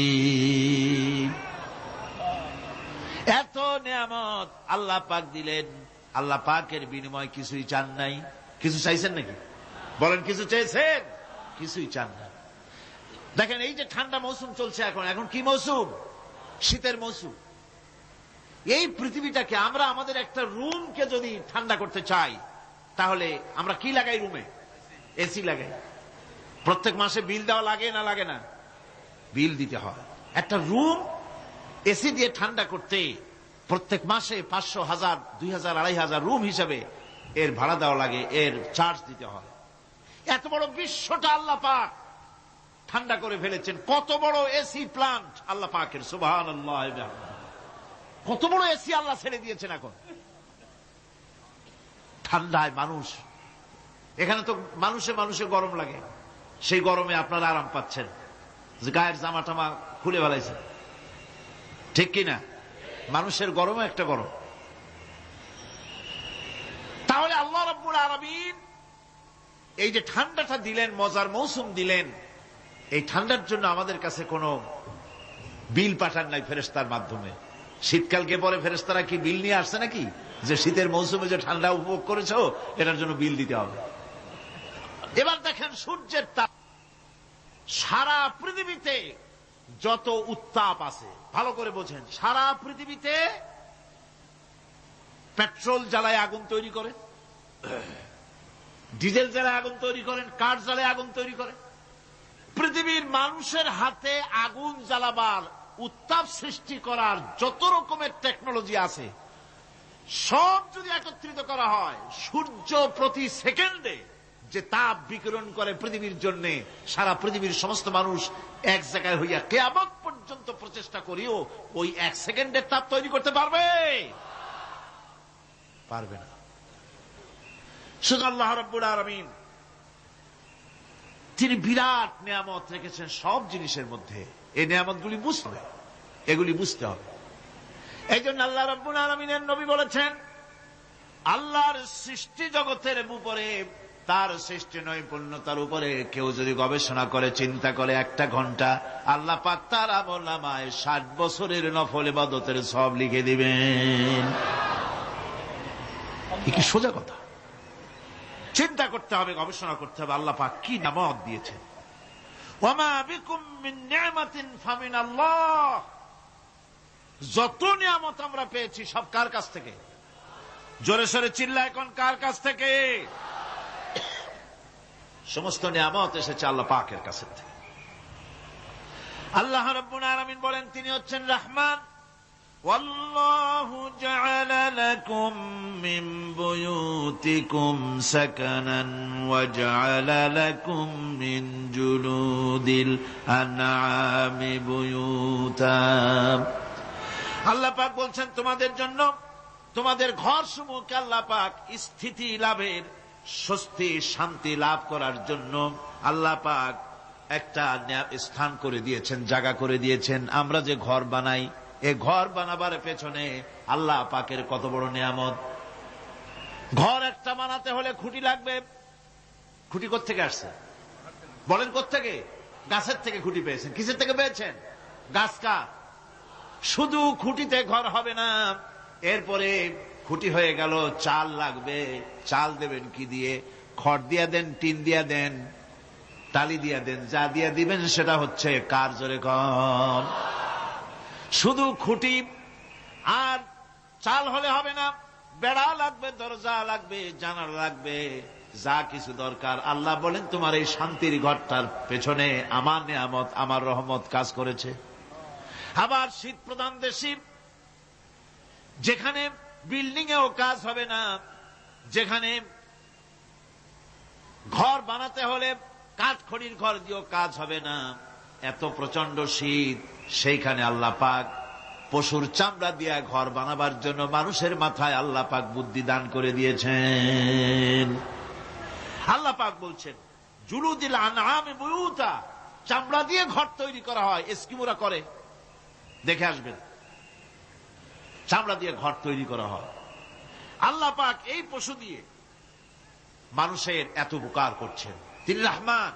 এত নিয়ামত আল্লাহ পাক দিলেন, আল্লাহ পাকের বিনিময় কিছুই চান নাই। কিছু চাইছেন নাকি? বলেন, কিছু চেয়েছেন? কিছুই চান না। দেখেন, এই যে ঠান্ডা মৌসুম চলছে, এখন কি মৌসুম? শীতের মৌসুম। এই পৃথিবীটাকে আমরা, আমাদের একটা রুমকে যদি ঠান্ডা করতে চাই, তাহলে আমরা কি লাগাই? রুমে এসি লাগাই। প্রত্যেক মাসে বিল দেওয়া লাগে না লাগে না? বিল দিতে হয়। একটা রুম এসি দিয়ে ঠান্ডা করতে প্রত্যেক মাসে 500, 1000, 2000, 2500 রুম হিসাবে এর ভাড়া দেওয়া লাগে, এর চার্জ দিতে হয়। এত বড় বিশ্বটা আল্লাহ পাক ঠান্ডা করে ফেলেছেন। কত বড় এসি প্লান্ট আল্লাহ পাকের, সুবহানাল্লাহ। কত বড় এসি আল্লাহ ছেড়ে দিয়েছেন এখন। ঠান্ডায় মানুষ, এখানে তো মানুষে গরম লাগে, সেই গরমে আপনারা আরাম পাচ্ছেন, যে গায়ের জামা টামা খুলে ফেলাইছে, ঠিক কিনা? মানুষের গরমে একটা গরম। তাহলে আল্লাহ রাব্বুল আলামিন এই যে ঠান্ডাটা দিলেন, মজার মৌসুম দিলেন, এই ঠান্ডার জন্য আমাদের কাছে কোনো বিল পাঠান নাই ফেরেশতার মাধ্যমে। শীতকালকে পরে ফেরেশতারা কি বিল নিয়ে আসছে নাকি, যে শীতের মৌসুমে যে ঠান্ডা উপভোগ করেছো এটার জন্য বিল দিতে হবে? এবার দেখেন সূর্যের তাপ, সারা পৃথিবীতে যত উত্তাপ আছে, ভালো করে বোঝেন, সারা পৃথিবীতে পেট্রোল জ্বালায় আগুন তৈরি করে, ডিজেল জ্বালায় আগুন তৈরি করেন, কাঠ জ্বালায় আগুন তৈরি করে, পৃথিবীর মানুষের হাতে আগুন জ্বালাবার, উত্তাপ সৃষ্টি করার যত রকমের টেকনোলজি আছে, সব যদি একত্রিত করা হয়, সূর্য প্রতি সেকেন্ডে যে তাপ বিকিরণ করে পৃথিবীর জন্য, সারা পৃথিবীর সমস্ত মানুষ এক জায়গায় হইয়া কিয়ামত পর্যন্ত প্রচেষ্টা করিও ওই এক সেকেন্ডের তাপ তৈরি করতে পারবে? পারবে না। শুধু আল্লাহ রাব্বুল আলামিন তিনি বিরাট নিয়ামত রেখেছেন সব জিনিসের মধ্যে। এই নিয়ামতগুলি বুঝতে হবে, এগুলি বুঝতে হবে। এই জন্য আল্লাহ রাব্বুল আলামিনের নবী বলেছেন, আল্লাহর সৃষ্টি জগতের উপরে, তার সৃষ্টি নৈপুণ্যতার উপরে কেউ যদি গবেষণা করে, চিন্তা করে 1 ঘন্টা, আল্লাহ পাক তার আমলনামায় 60 বছরের নফল ইবাদতের সওয়াব লিখে দিবেন। কি সোজা কথা। চিন্তা করতে হবে, গবেষণা করতে হবে আল্লাহ পাক কি নিয়ামত দিয়েছেন। ওয়ামা বিকুম মিন নি'মাতিন ফামিনাল্লাহ। যত নিয়ামত আমরা পেয়েছি সব কার কাছ থেকে? জোরে সোরে চিল্লা এখন, কার কাছ থেকে? সমস্ত নিয়ামত এসেছে আল্লাহ পাকের কাছ থেকে। আল্লাহ রাব্বুল আলামিন বলেন তিনি হচ্ছেন রহমান। ওয়াল্লাহু জাআলা লাকুম মিন বুয়ুতিকুম সাকানান ওয়া জাআলা লাকুম মিন জুলুদিল আনআমি বুয়ুতা। আল্লাহ পাক বলছেন তোমাদের জন্য, তোমাদের ঘরসমূহকে আল্লাহ পাক স্থিতি লাভের, স্বস্তি শান্তি লাভ করার জন্য আল্লাহ পাক একটা স্থান করে দিয়েছেন, জায়গা করে দিয়েছেন। আমরা যে ঘর বানাই, এই ঘর বানাবার পেছনে আল্লাহ পাকের কত বড় নিয়ামত। ঘর একটা বানাতে হলে খুঁটি লাগবে। খুঁটি কোত্থেকে আসছে বলেন? কোত্থেকে? গাছের থেকে খুঁটি পেয়েছেন। কিসের থেকে পেয়েছেন? গাছ কা। শুধু খুঁটিতে ঘর হবে না, এরপরে খুঁটি হয়ে গেল, চাল লাগবে। চাল দেবেন কি দিয়ে? খড় দিয়া দেন, টিন দিয়া দেন, টালি দিয়া দেন, যা দিয়া দিবেন সেটা হচ্ছে কার? জোরে কম। শুধু খুঁটি আর চাল হলে হবে না, বেড়া লাগবে, দরজা লাগবে, জানালা লাগবে, যা কিছু দরকার। আল্লাহ বলেন তোমার এই শান্তির ঘরটার পেছনে আমার নিয়ামত, আমার রহমত কাজ করেছে। আবার শীত প্রধান দেশে যেখানে বিল্ডিং এও কাজ হবে না, যেখানে ঘর বানাতে হলে কাঠখড়ির ঘর দিয়েও কাজ হবে না, এত প্রচন্ড শীত, সেইখানে আল্লাহ পাক পশুর চামড়া দিয়ে ঘর বানাবার জন্য মানুষের মাথায় আল্লাহ পাক বুদ্ধি দান করে দিয়েছেন। আল্লাহ পাক বলছেন জুলুদিল আনআমি বুয়ুতা, চামড়া দিয়ে ঘর তৈরি করা হয়। এস্কিমোরা করে, দেখে আসবেন, চামড়া দিয়ে ঘর তৈরি করা হয়। আল্লাহ পাক এই পশু দিয়ে মানুষের এত উপকার করছেন। তিনি রহমান।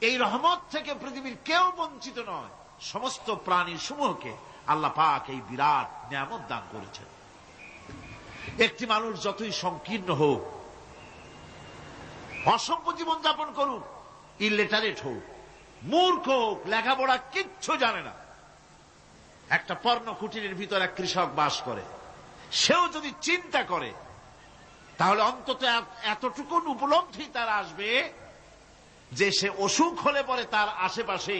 এই রহমত থেকে পৃথিবীর কেউ বঞ্চিত নয়। সমস্ত প্রাণী সমূহকে আল্লাহ পাক এই বিরাট নিয়ামত দান করেছেন। একটি মানুষ যতই সংকীর্ণ হোক, অসভ্য জীবন যাপন করুক, ইলিটারেট হোক, মূর্খ হোক, লেখাপড়া কিচ্ছু জানে না, একটা পর্ণ কুটিরের ভিতর এক কৃষক বাস করে, সেও যদি চিন্তা করে তাহলে অন্তত এতটুকু উপলব্ধি তার আসবে যে সে অসুখ হলে পরে তার আশেপাশে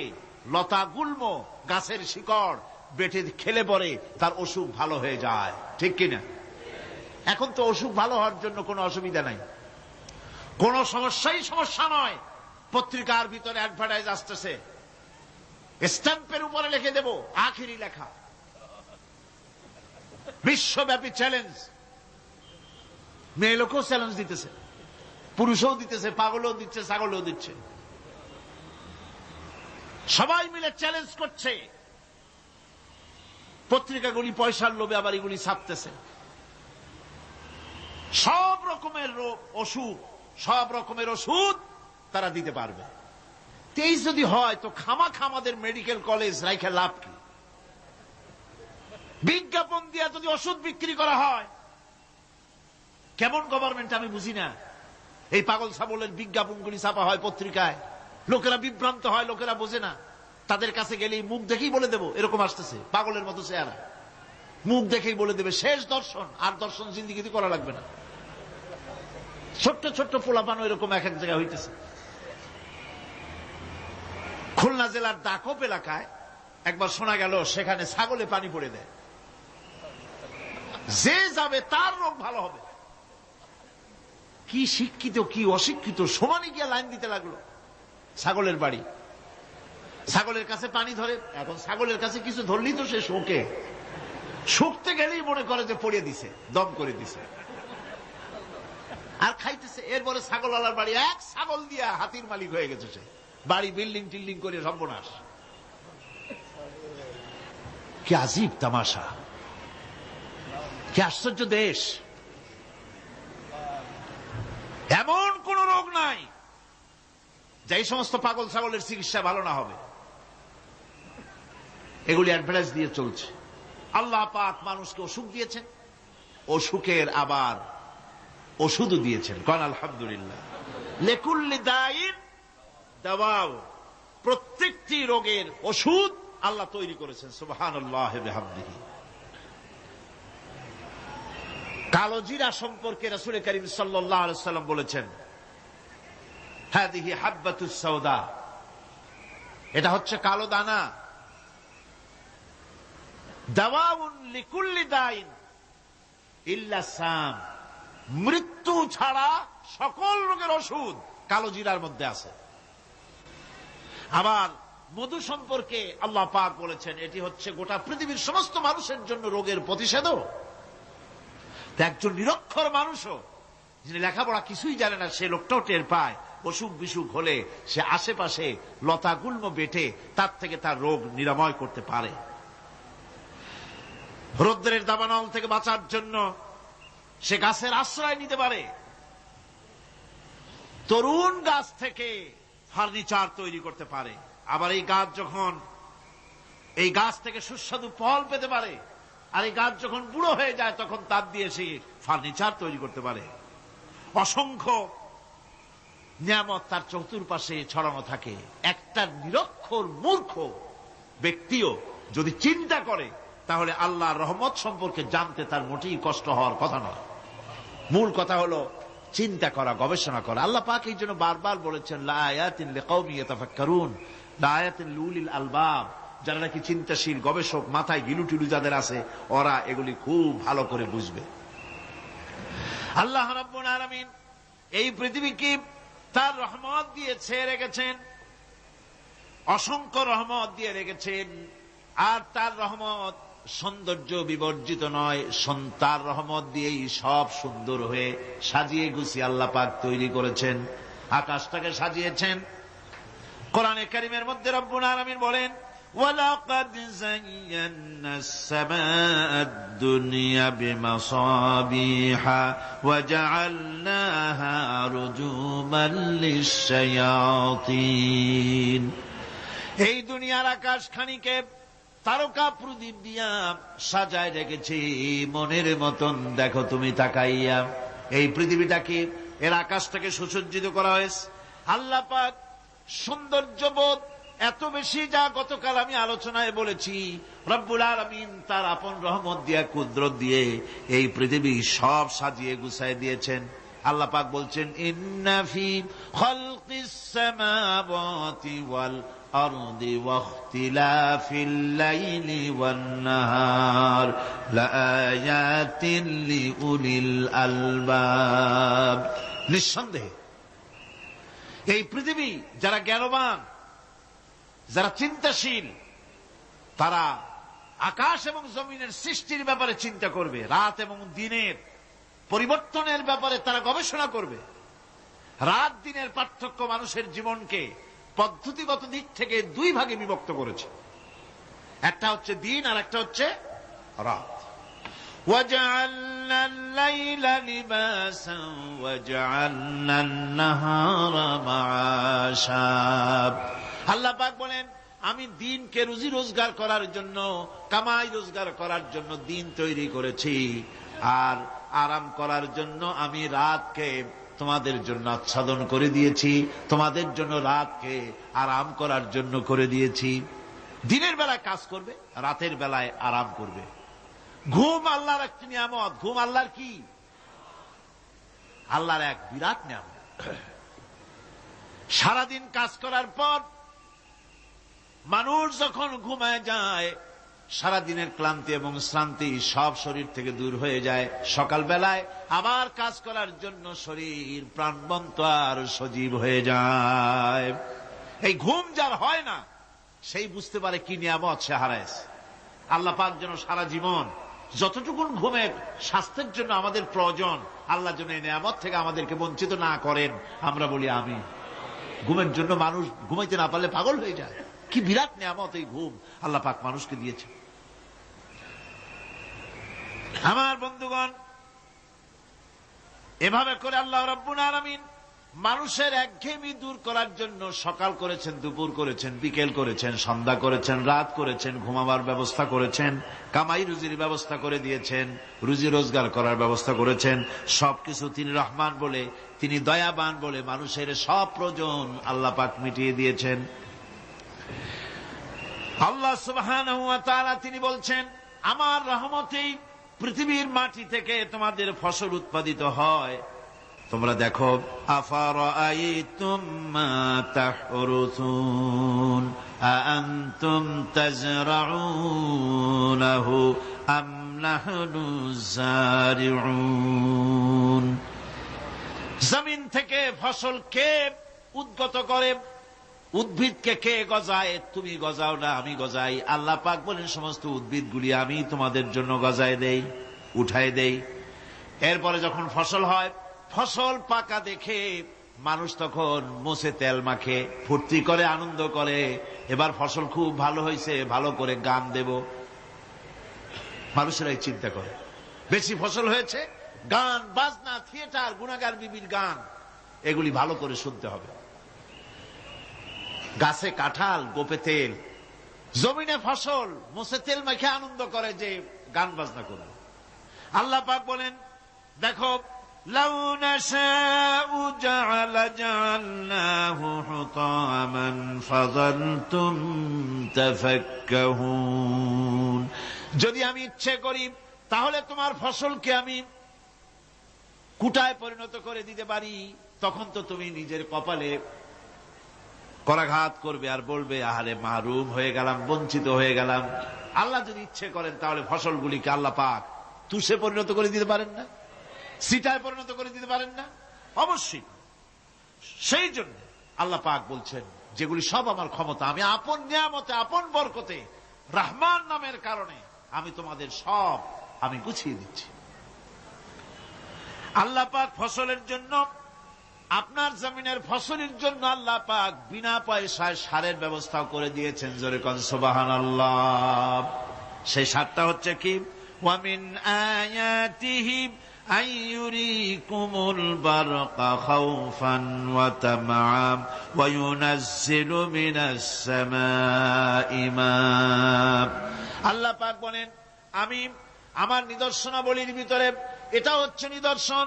লতা গুল্ম, গাছের শিকড় বেটে খেলে পরে তার অসুখ ভালো হয়ে যায়। ঠিক কিনা? এখন তো অসুখ ভালো হওয়ার জন্য কোনো অসুবিধা নাই, কোনো সমস্যাই সমস্যা নয়। পত্রিকার ভিতরে অ্যাডভার্টাইজ আসতেছে, স্ট্যাম্পের উপরে লিখে দেব, আখেরি লেখা, বিশ্বব্যাপী চ্যালেঞ্জ। মেয়ে লোকও চ্যালেঞ্জ দিতেছে, পুরুষও দিতেছে, পাগলও দিচ্ছে, ছাগলও দিচ্ছে, সবাই মিলে চ্যালেঞ্জ করছে। পত্রিকাগুলি পয়সার লোভে আবার এগুলি ছাপতেছে। সব রকমের রোগ, অসুখ, সব রকমের ওষুধ তারা দিতে পারবে। 23 যদি হয় তো খামাখা আমাদের মেডিকেল কলেজ রাইখা লাভ কি? বিজ্ঞাপন দিয়া যদি ওষুধ বিক্রি করা হয়, কেমন গভর্নমেন্ট আমি বুঝি না। এই পাগল ছাগলের বিজ্ঞাপনগুলি ছাপা হয় পত্রিকায়, লোকেরা বিভ্রান্ত হয়, লোকেরা বোঝে না। তাদের কাছে গেলেই মুখ দেখেই বলে দেব এরকম আসতেছে, পাগলের মতো চেহারা, মুখ দেখেই বলে দেবে শেষ দর্শন। আর দর্শন জিন্দিগিতে করা লাগবে না। ছোট্ট ছোট্ট পোলাপানো এরকম এক এক জায়গায় হইতেছে। খুলনা জেলার দাকপ এলাকায় একবার শোনা গেল সেখানে ছাগলে পানি পড়ে দেয়, যে যাবে তার রোগ ভালো হবে। কি শিক্ষিত কি অশিক্ষিত সমানে গিয়া লাইন দিতে লাগলো। ছাগলের বাড়ি, ছাগলের কাছে পানি ধরে। এখন ছাগলের কাছে কিছু ধরলেই তো সে শোকে, শুকতে গেলেই মনে করে যে পড়িয়ে দিছে, দম করে দিছে, আর খাইতেছে। এরপরে ছাগলওয়ালার বাড়ি এক ছাগল দিয়া হাতির মালিক হয়ে গেছে সে, বাড়ি বিল্ডিং টিল্ডিং করে সর্বনাশ। কি আজীব তামাশা, কি আশ্চর্য দেশ। এমন কোন রোগ নাই যে সমস্ত পাগল ছাগলের চিকিৎসা ভালো না হবে। এগুলি অ্যাডভার্টাইজ দিয়ে চলছে। আল্লাহ পাক মানুষকে অসুখ দিয়েছেন, অসুখের আবার ওষুধও দিয়েছেন। কোন আলহামদুলিল্লাহ। লিকুল্লি দাইন দাওয়াও, প্রত্যেকটি রোগের ওষুধ আল্লাহ তৈরি করেছেন। সুবহানাল্লাহ ওয়া বিহামদিহি। কালো জিরা সম্পর্কে রাসূল করিম সাল্লাল্লাহু আলাইহি ওয়াসাল্লাম বলেছেন, হাদিহি হাব্বাতুস সাওদা, এটা হচ্ছে কালো দানা। দাওয়াউন লিকুল্লি দাইন ইল্লা সাম, মৃত্যু ছাড়া সকল রোগের ওষুধ কালো জিরার মধ্যে আছে। আবার মধু সম্পর্কে আল্লাহ পাক বলেছেন, এটি হচ্ছে গোটা পৃথিবীর সমস্ত মানুষের জন্য রোগের প্রতিষেধক। একজন নিরক্ষর মানুষও, যিনি লেখাপড়া কিছুই জানে না, সে লোকটাও টের পায় অসুখ বিসুখ হলে সে আশেপাশে লতা গুল্ম বেটে তার থেকে তার রোগ নিরাময় করতে পারে। রৌদ্রের দাবানল থেকে বাঁচার জন্য সে গাছের আশ্রয় নিতে পারে। তরুণ গাছ থেকে ফার্নিচার তৈরি করতে পারে। আবার এই গাছ থেকে সুস্বাদু ফল পেতে পারে। আর এই গাছ যখন বুড়ো হয়ে যায় তখন তার দিয়ে সে ফার্নিচার তৈরি করতে পারে। অসংখ্য নিয়ামত তার চতুর্পাশে ছড়ানো থাকে। একটা নিরক্ষর মূর্খ ব্যক্তিও যদি চিন্তা করে তাহলে আল্লাহর রহমত সম্পর্কে জানতে তার মোটেই কষ্ট হওয়ার কথা নয়। মূল কথা হলো চিন্তা করা, গবেষণা করা। আল্লাহ পাক এই জন্য বারবার বলেছেন, লা আয়াতিন লিকাওমিন ইয়াতাফাক্কারুন, লা আয়াতিন লিউলিল আলবাব, যারা নাকি চিন্তাশীল গবেষক, মাথায় গিলুটিলু যাদের আছে, ওরা এগুলি খুব ভালো করে বুঝবে। আল্লাহ রাব্বুল আলামিন এই পৃথিবীকে তার রহমত দিয়ে ছেয়ে রেখেছেন, অসংখ্য রহমত দিয়ে রেখেছেন। আর তার রহমত সৌন্দর্য বিবর্জিত নয়, তার রহমত দিয়েই সব সুন্দর হয়ে সাজিয়ে গুছিয়ে আল্লাহ পাক তৈরি করেছেন। আকাশটাকে সাজিয়েছেন। কোরআনে কারীমের মধ্যে রব্বুল আলামিন বলেন, ওয়ালাকাদ যায়্যানা আস-সামাআদ দুনিয়া বিমাসাবিহা ওয়া জাআলনাহা রুজুমান লিশ-শায়াতিন। এই দুনিয়ার আকাশখানিকে তারকা প্রদীপ দিয়া সাজায় রেখেছি মনের মতন। দেখো তুমি তাকাইয়া, এই পৃথিবীটাকে, এর আকাশটাকে সুসজ্জিত করা হয়েছে। আল্লাহ পাক সৌন্দর্যবোধ এত বেশি, যা গতকাল আমি আলোচনায় বলেছি, রব্বুল আলামিন তার আপন রহমত দিয়া, কুদরত দিয়ে এই পৃথিবী সব সাজিয়ে গুছায় দিয়েছেন। আল্লাহ পাক বলছেন, ইন্না ফি খালকিস সামাওয়াতি ওয়াল আরদি ওয়াখতিলাফিল লাইলি ওয়ান নাহার লাআয়াতিন লিউলিল আলবাব। নিঃসন্দেহে এই পৃথিবী, যারা জ্ঞানবান, যারা চিন্তাশীল, তারা আকাশ এবং জমিনের সৃষ্টির ব্যাপারে চিন্তা করবে, রাত এবং দিনের পরিবর্তনের ব্যাপারে তারা গবেষণা করবে। রাত দিনের পার্থক্য মানুষের জীবনকে পদ্ধতিগত দিক থেকে দুই ভাগে বিভক্ত করেছে। একটা হচ্ছে দিন আর একটা হচ্ছে রাত। وَجَعَلْنَا اللَّيْلَ لِبَاسًا وَجَعَلْنَا النَّهَارَ مَعَاشًا। আল্লাহ পাক বলেন, আমি দিনকে রুজি রোজগার করার জন্য, কামাই রোজগার করার জন্য দিন তৈরি করেছি, আর আরাম করার জন্য আমি রাতকে তোমাদের জন্য আচ্ছাদন করে দিয়েছি, তোমাদের জন্য রাতকে আরাম করার জন্য করে দিয়েছি। দিনের বেলায় কাজ করবে, রাতের বেলায় আরাম করবে। ঘুম আল্লাহর একটি নিয়ামত। ঘুম আল্লাহর কি? আল্লাহর এক বিরাট নিয়ামত। সারাদিন কাজ করার পর মানুষ যখন ঘুমায় যায় সারাদিনের ক্লান্তি এবং শ্রান্তি সব শরীর থেকে দূর হয়ে যায়। সকালবেলায় আবার কাজ করার জন্য শরীর প্রাণবন্ত আর সজীব হয়ে যায়। এই ঘুম যার হয় না সেই বুঝতে পারে কি নিয়ামত সে হারাইছে। আল্লাহ পাক যেন সারা জীবন যতটুকুন ঘুমের স্বাস্থ্যের জন্য আমাদের প্রয়োজন, আল্লাহ যেন এই নিয়ামত থেকে আমাদেরকে বঞ্চিত না করেন। আমরা বলি আমিন। ঘুমের জন্য মানুষ ঘুমাইতে না পারলে পাগল হয়ে যায়। কি বিরাট নিয়ামত এই ঘুম আল্লাহ পাক মানুষকে দিয়েছে। আমার বন্ধুগণ, এভাবে করে আল্লাহ রাব্বুল আলামিন মানুষের একঘেয়েমি দূর করার জন্য সকাল করেছেন, দুপুর করেছেন, বিকেল করেছেন, সন্ধ্যা করেছেন, রাত করেছেন, ঘুমাবার ব্যবস্থা করেছেন, কামাই রুজির ব্যবস্থা করে দিয়েছেন, রুজি রোজগার করার ব্যবস্থা করেছেন। সবকিছু তিনি রহমান বলে, তিনি দয়াবান বলে মানুষের সব প্রয়োজন আল্লাহ পাক মিটিয়ে দিয়েছেন। আল্লাহ সুবহানাহু ওয়া তাআলা তিনি বলছেন, আমার রহমতেই পৃথিবীর মাটি থেকে তোমাদের ফসল উৎপাদিত হয়। তোমরা দেখো, আফারাআইতুম মা তাহরুসুন আআনতুম তাজরাউনাহু আম নাহনুজ জারিউন। জমিন থেকে ফসল কে উদ্গত করে? উদ্ভিদকে কে গজায়? তুমি গজাও না, আমি গজাই। আল্লাহ পাক বলেন, সমস্ত উদ্ভিদগুলি আমি তোমাদের জন্য গজায় দেই, উঠাই দেই। এরপরে যখন ফসল হয়, ফসল পাকা দেখে মানুষ তখন মুছে তেল মাখে, ফুর্তি করে, আনন্দ করে। এবার ফসল খুব ভালো হয়েছে, ভালো করে গান দেব। মানুষেরাই চিন্তা করে, বেশি ফসল হয়েছে, গান বাজনা, থিয়েটার, গুনাগার বিবির গান, এগুলি ভালো করে শুনতে হবে। গাছে কাঁঠাল, গোপে তেল, জমিনে ফসল, মুছে তেল মাখে আনন্দ করে যে গান বাজনা করবে। আল্লাহ পাক বলেন, দেখো, লাউ নাশাউ জাআলনাহু হুতামান ফাযালতুম তাফাক্কাহুন। যদি আমি ইচ্ছে করি তাহলে তোমার ফসলকে আমি কুটায় পরিণত করে দিতে পারি। তখন তো তুমি নিজের কপালে করাঘাত করবে আর বলবে, আহারে মাহরুম হয়ে গেলাম, বঞ্চিত হয়ে গেলাম। আল্লাহ যদি ইচ্ছে করেন তাহলে ফসলগুলিকে আল্লাহ পাক তুষে পরিণত করে দিতে পারেন না? সিটায় পরিণত করে দিতে পারেন না? অবশ্যই। সেই জন্য আল্লাহ পাক বলছেন, যেগুলি সব আমার ক্ষমতা, আমি আপন নিয়ামতে, আপন বরকতে, রহমান নামের কারণে আমি তোমাদের সব আমি গুছিয়ে দিচ্ছি। আল্লাহ পাক ফসলের জন্য, আপনার জমিনের ফসলের জন্য আল্লাহ পাক বিনা পয়সায় সারের ব্যবস্থা করে দিয়েছেন। জোরে কোন সুবহানাল্লাহ। সেই সারটা হচ্ছে কি? ওয়া মিন আয়াতিহি আইয়ুরিকুমুল বারকা খাউফান ওয়া তামআম ওয়া ইউনাজ্জিলু মিনাস সামাই মা। আল্লাহ পাক বলেন, আমি আমার নিদর্শনাবলীর ভিতরে এটা হচ্ছে নিদর্শন,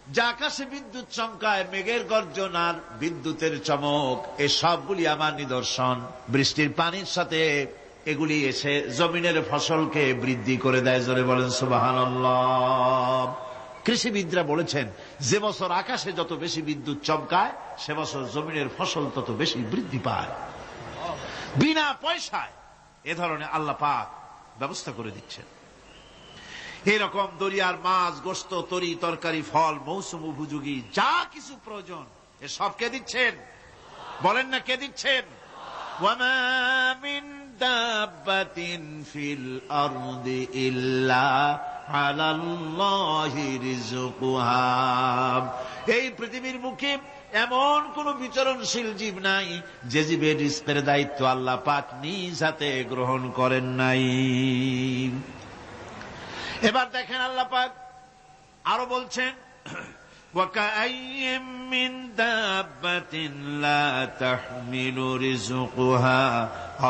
যে আকাশে বিদ্যুৎ চমকায়, মেঘের গর্জন আর বিদ্যুতের চমক, এ সবগুলি আমার নিদর্শন। বৃষ্টির পানির সাথে এগুলি এসে জমিনের ফসলকে বৃদ্ধি করে দেয়। জোরে বলেন সুবহানাল্লাহ। কৃষিবিদরা বলেছেন, যে বছর আকাশে যত বেশি বিদ্যুৎ চমকায় সে বছর জমিনের ফসল তত বেশি বৃদ্ধি পায়। বিনা পয়সায় এ ধরনের আল্লাহ পাক ব্যবস্থা করে দিচ্ছেন। এরকম দরিয়ার মাছ, গোশত, তরি তরকারি, ফল, মৌসুম উপযোগী যা কিছু প্রয়োজন এ সব কে দিচ্ছেন? বলেন না, কে দিচ্ছেন? ওয়া মা মিন দাব্বাতিন ফিল আরদি ইল্লা আলাল্লাহি রিজকুহা। এই পৃথিবীর মুখে এমন কোন বিচরণশীল জীব নাই যে জীবের রিজকের দায়িত্ব আল্লাহ পাক নিজ হাতে গ্রহণ করেন নাই। এবার দেখেন, আল্লাহ পাক আরো বলছেন, ওয়াকাআইয়িম মিন দাব্বাতিন লা তাহমিলু রিজকুহা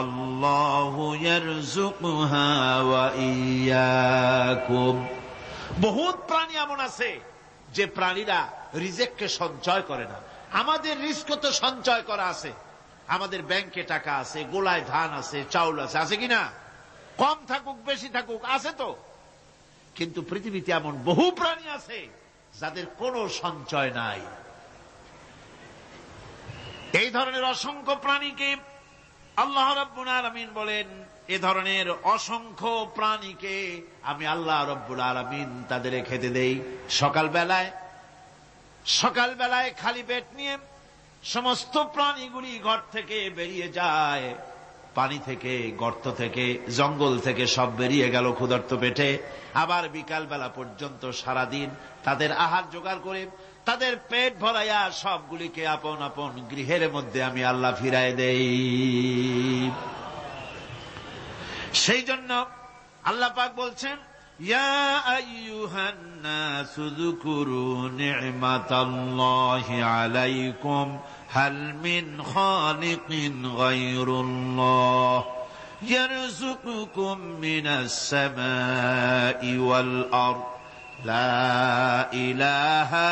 আল্লাহু ইয়ারযুকুহা ওয়া ইয়্যাকুম। বহুত প্রাণী এমন আছে যে প্রাণীরা রিজেককে সঞ্চয় করে না। আমাদের রিজক তো সঞ্চয় করা আছে, আমাদের ব্যাংকে টাকা আছে, গোলায় ধান আছে, চাউল আছে, আছে কিনা? কম থাকুক বেশি থাকুক, আছে তো। কিন্তু পৃথিবীতে এমন বহু প্রাণী আছে যাদের কোনো সঞ্চয় নাই। এই ধরনের অসংখ্য প্রাণীকে আল্লাহ রাব্বুল আলামিন বলেন, এ ধরনের অসংখ্য প্রাণীকে আমি আল্লাহ রাব্বুল আলামিন তাদের খেতে দেই। সকালবেলায় খালি পেট নিয়ে সমস্ত প্রাণীগুলি ঘর থেকে বেরিয়ে যায়, পানি থেকে, গর্ত থেকে, জঙ্গল থেকে সব বেরিয়ে গেল ক্ষুধার্ত পেটে। আবার বিকালবেলা পর্যন্ত সারাদিন তাদের আহার জোগাড় করে তাদের পেট ভরাইয়া সবগুলিকে আপন আপন গৃহের মধ্যে আমি আল্লাহ ফিরায় দেই। সেই জন্য আল্লাহ পাক বলছেন, ইয়া আইয়ুহান নাসু যকুরু নি'মাতাল্লাহি আলাইকুম হাল মিন খালিকিন গায়রুল্লাহ ইয়ারযুকুকুম মিনাস সামাই ওয়াল আরদ লা ইলাহা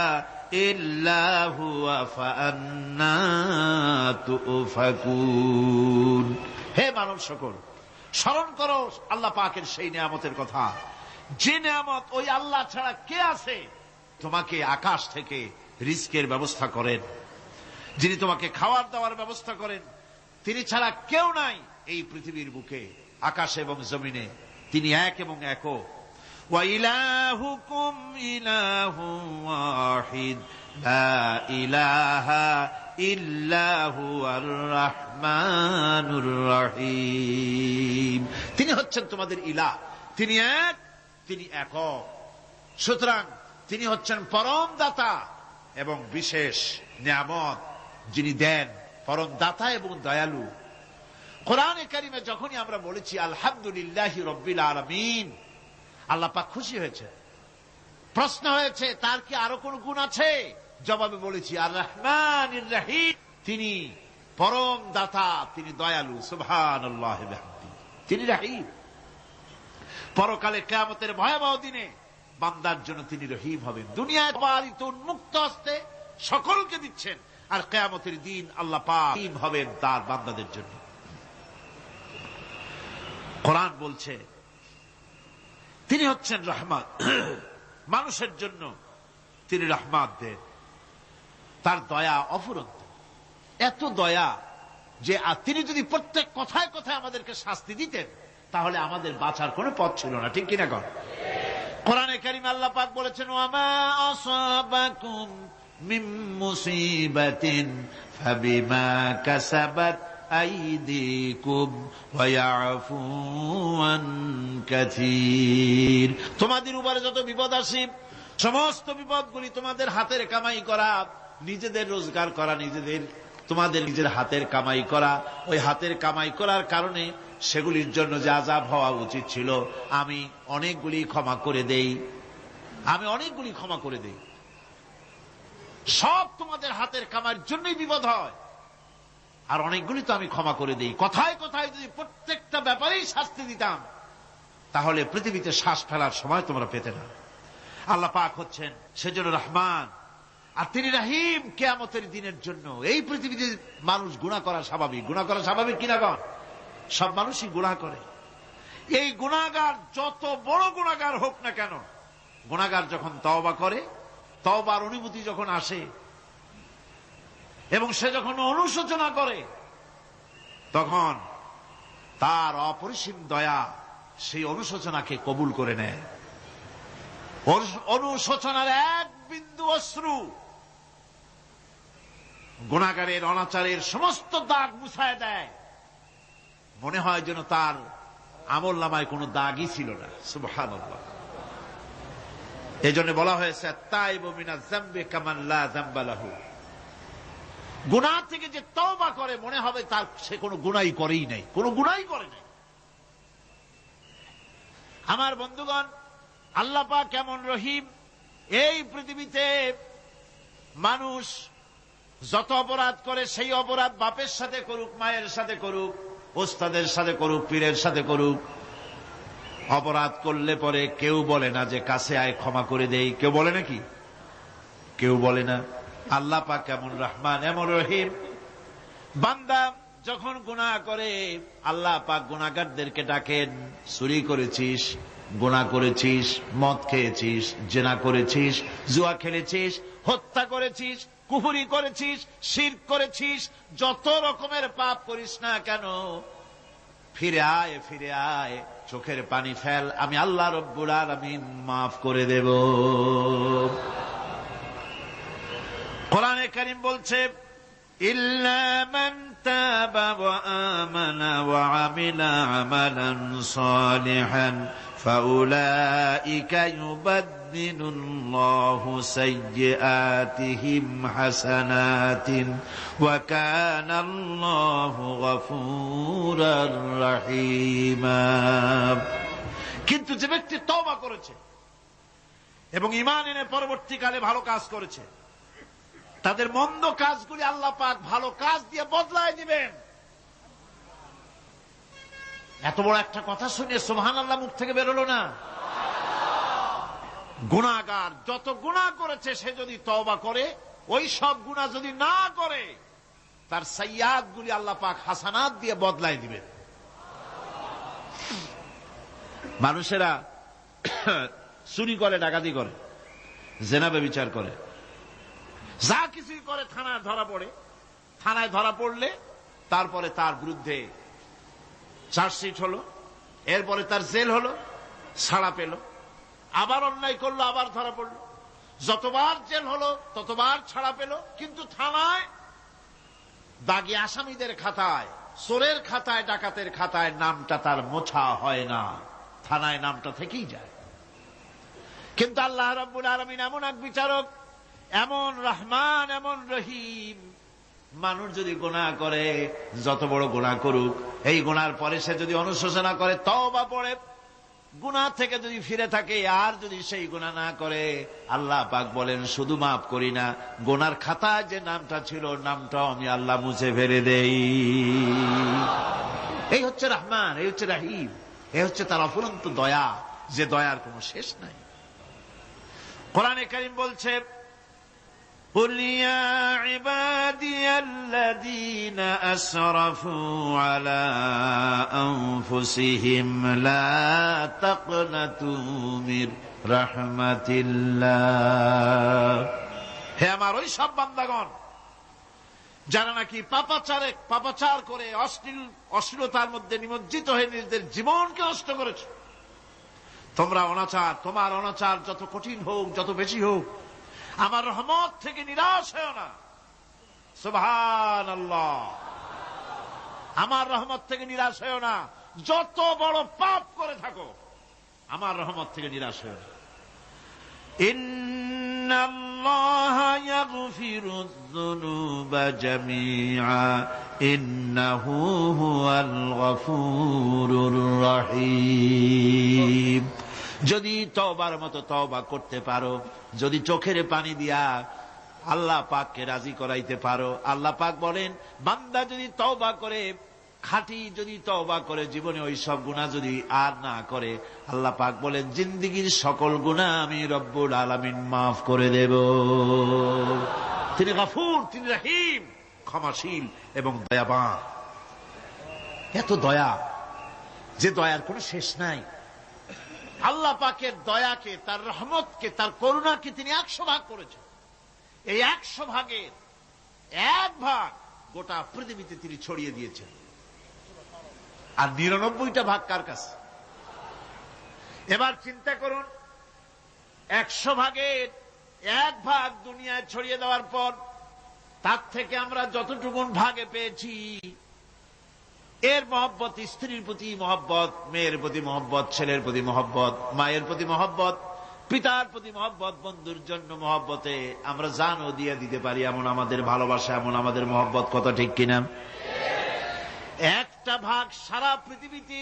ইল্লা হুয়া ফাআন্না তুফাকুন। হে মানব সকল, স্মরণ করো আল্লাহ পাকের সেই নিয়ামতের কথা, যে নিয়ামত ওই আল্লাহ ছাড়া কে আছে? তোমাকে আকাশ থেকে রিজকের ব্যবস্থা করেন, যিনি তোমাকে খাওয়ার দাওয়ার ব্যবস্থা করেন, তিনি ছাড়া কেউ নাই এই পৃথিবীর বুকে, আকাশে এবং জমিনে। তিনি এক এবং একক। ওয়া ইলাহুকুম ইলাহুন ওয়াহিদ লা ইলাহা ইল্লা হুয়ার রাহমানুর রহিম। তিনি হচ্ছেন তোমাদের ইলাহ, তিনি এক, তিনি একক। সুতরাং তিনি হচ্ছেন পরম দাতা এবং বিশেষ নিয়ামত যিনি দেন, পরম দাতা এবং দয়ালু। কোরআনে কারিমে যখনই আমরা বলেছি আলহামদুলিল্লাহি রাব্বিল আলামিন, আল্লাহ পাক খুশি হয়েছে। প্রশ্ন হয়েছে তার কি আরো কোন গুণ আছে? জবাবে বলেছি আর রহমানির রহিম, তিনি পরম দাতা, তিনি দয়ালু। সুবহানাল্লাহি ওয়া বিহামদিহি, তিনি রহিম। পরকালে কিয়ামতের ভয়াবহ দিনে বান্দার জন্য তিনি রহিম হবেন। দুনিয়ায় পালিত উন্মুক্ত হস্তে সকলকে দিচ্ছেন, আর কিয়ামতের দিন আল্লাহ পাক রহিম হবেন তার বান্দাদের জন্য। কোরআন বলছে তিনি হচ্ছেন রহমত, মানুষের জন্য তিনি রহমত দেন। তার দয়া অফুরন্ত, এত দয়া যে তিনি যদি প্রত্যেক কথায় কথায় আমাদেরকে শাস্তি দিতেন তাহলে আমাদের বাঁচার কোনো পথ ছিল না। ঠিক কিনা কর? কোরআনে কারিমে আল্লাহ পাক বলেছেন, ওয়ামা আসাবাকুম মিন মুসিবাতিন ফাবিমা কাসাবাত আইদিকুম ওয়া ইয়াফু আন কাসীর। তোমাদের উপরে যত বিপদ আসে, সমস্ত বিপদগুলি তোমাদের হাতের কামাই করা, নিজেদের রোজগার করা, তোমাদের নিজের হাতের কামাই করা। ওই হাতের কামাই করার কারণে সেগুলির জন্য যে আযাব হওয়া উচিত ছিল আমি অনেকগুলি ক্ষমা করে দেই, সব তোমাদের হাতের কামাইয়ের জন্যই বিপদ হয়, আর অনেকগুলি তো আমি ক্ষমা করে দেই। কথায় কথায় যদি প্রত্যেকটা ব্যাপারেই শাস্তি দিতাম তাহলে পৃথিবীতে শ্বাস ফেলার সময় তোমরা পেতে না। আল্লাহ পাক হচ্ছেন সেজন্য রহমান, আর তিনি রহিম। কিয়ামতের দিনের জন্য এই পৃথিবীতে মানুষ গুনাহ করা স্বাভাবিক কিনা কর? সব মানুষই গুনাহ করে। এই গুনাহগার যত বড় গুনাহগার হোক না কেন, গুনাহগার যখন তওবা করে, তওবার অনুভূতি যখন আসে এবং সে যখন অনুশোচনা করে, তখন তার অপরিসীম দয়া সেই অনুশোচনাকে কবুল করে নেয়। অনুশোচনার এক বিন্দু অশ্রু গুনাহগারের অনাচারের সমস্ত দাগ মুছায় দেয়। মনে হয় যেন তার আমলনামায় কোনো দাগই ছিল না। সুবহানাল্লাহ। এজন্য বলা হয়েছে তাইবু মিনাজ যামবি কামান লা যামবা লাহু। গুনাহ থেকে যে তওবা করে মনে হবে তার সে কোনো গুনাহই করেই নাই, কোনো গুনাহই করে নাই। আমার বন্ধুগণ, আল্লাহ পাক কেমন রহিম! এই পৃথিবীতে মানুষ যত অপরাধ করে, সেই অপরাধ বাপের সাথে করুক, মায়ের সাথে করুক, ওস্তাদের সাথে করুক, পীরের সাথে করুক, অপরাধ করলে পরে কেউ বলে না যে কাছে আয় ক্ষমা করে দেই। কেউ বলে নাকি? কেউ বলে না। আল্লাহ পাক কেমন রহমান, এমন রহিম! বান্দা যখন গুনাহ করে আল্লাহ পাক গুনাহগারদেরকে ডাকেন, চুরি করেছিস, গুনাহ করেছিস, মদ খেয়েছিস, জেনা করেছিস, জুয়া খেলেছিস, হত্যা করেছিস, কুফরি করেছিস, শিরক করেছিস, যত রকমের পাপ করিস না কেন, ফিরে আয়, ফিরে আয়, চোখের পানি ফেল, আমি আল্লাহ রব্বুল আলামিন মাফ করে দেব। কোরআনে কারীম বলছে, ইল্লা মান তাবা ওয়া আমানা ওয়া আমিলা আমালান সালিহান ফাউলাইকা ইউবাদদিলুল্লাহু সাইয়্যাতিহিম হাসানাতিন ওয়া কানাল্লাহু গফুরার রহিমা। কিন্তু যে ব্যক্তি তওবা করেছে এবং ঈমান এনে পরবর্তীকালে ভালো কাজ করেছে, তাদের মন্দ কাজগুলি আল্লাহ পাক ভালো কাজ দিয়ে বদলায় দিবেন। এত বড় একটা কথা শুনে সুবহানাল্লাহ মুখ থেকে বেরোলো না? গুনাহগার যত গুনাহ করেছে সে যদি তওবা করে, ওই সব গুনাহ যদি না করে, তার সাইয়্যাতগুলি আল্লাহ পাক হাসানাত দিয়ে বদলায় দিবেন। মানুষেরা চুরি করে, ডাকাতি করে, জিনা ব্যভিচার করে, যা কিছুই করে, থানায় ধরা পড়ে। থানায় ধরা পড়লে তারপরে তার বিরুদ্ধে চার্জশিট হলো, এরপরে তার জেল হলো, ছাড়া পেল, আবার অন্যায় করলো, আবার ধরা পড়লো, যতবার জেল হলো ততবার ছাড়া পেল, কিন্তু থানায় দাগী আসামিদের খাতায়, চোরের খাতায়, ডাকাতের খাতায় নামটা তার মোছা হয় না, থানায় নামটা থেকেই যায়। কিন্তু আল্লাহ রাব্বুল আলামিন এমন এক বিচারক, এমন রহমান, এমন রহিম, মানুষ যদি গুনাহ করে, যত বড় গুনাহ করুক, এই গুনার পরে সে যদি অনুশোচনা করে, তওবা পড়ে, গুনাহ থেকে যদি ফিরে থাকে, আর যদি সেই গুনাহ না করে, আল্লাহ পাক বলেন শুধু মাফ করি না, গুনার খাতায় যে নামটা ছিল, নামটাও আমি আল্লাহ মুছে ফেলে দেই। এই হচ্ছে রহমান, এই হচ্ছে রহিম, এই হচ্ছে তার অফুরন্ত দয়া, যে দয়ার কোনো শেষ নাই। কোরআনে কারীম বলছে, قل يا عبادي الذين أسرفوا على أنفسهم لا تقنطوا من رحمة الله। হে আমার ওই সব বান্দাগণ যারা নাকি পাপাচার করে অশ্লীলতার মধ্যে নিমজ্জিত হয়ে নিজেদের জীবনকে নষ্ট করেছে, তোমার অনাচার যত কঠিন হোক, যত বেশি হোক, আমার রহমত থেকে নিরাশ হয় না। সুবহানাল্লাহ, আমার রহমত থেকে নিরাশ হয় না। যত বড় পাপ করে থাকো, আমার রহমত থেকে নিরাশ হয় না। ইন্নাল্লাহা ইয়াগফিরুয যুনুবা জামিআ ইন্নাহু হুয়াল গফুরুর রহিম। যদি তওবার মতো তওবা করতে পারো, যদি চোখের পানি দিয়া আল্লাহ পাককে রাজি করাইতে পারো, আল্লাহ পাক বলেন বান্দা যদি তওবা করে, খাঁটি যদি তওবা করে, জীবনে ওই সব গুনাহ যদি আর না করে, আল্লাহ পাক বলেন জিন্দেগীর সকল গুনাহ আমি রব্বুল আলামিন মাফ করে দেব। তিনি গফুর, তিনি রহিম, ক্ষমাশীল এবং দয়াবান। এত দয়া, যে দয়ার কোনো শেষ নাই। আল্লাহ পাকের দয়াকে, তার রহমতকে, তার করুণাকে তিনি 100 ভাগ করেছেন। এই 100 ভাগের 1 ভাগ গোটা পৃথিবীতে তিনি ছড়িয়ে দিয়েছেন। আর 99টা ভাগ কার কাছে? এবার চিন্তা করুন, 100 ভাগের 1 ভাগ দুনিয়ায় ছড়িয়ে দেওয়ার পর তার থেকে আমরা যতটুকুন ভাগে পেয়েছি, এর মহব্বত, স্ত্রীর প্রতি মহব্বত, মেয়ের প্রতি মহব্বত, ছেলের প্রতি মহব্বত, মায়ের প্রতি মহব্বত, পিতার প্রতি মহব্বত, বন্ধুর জন্য মহব্বতে আমরা জানও দিয়ে দিতে পারি, এমন আমাদের ভালোবাসা, এমন আমাদের মহব্বত, কথা ঠিক কিনা? 1টা ভাগ সারা পৃথিবীতে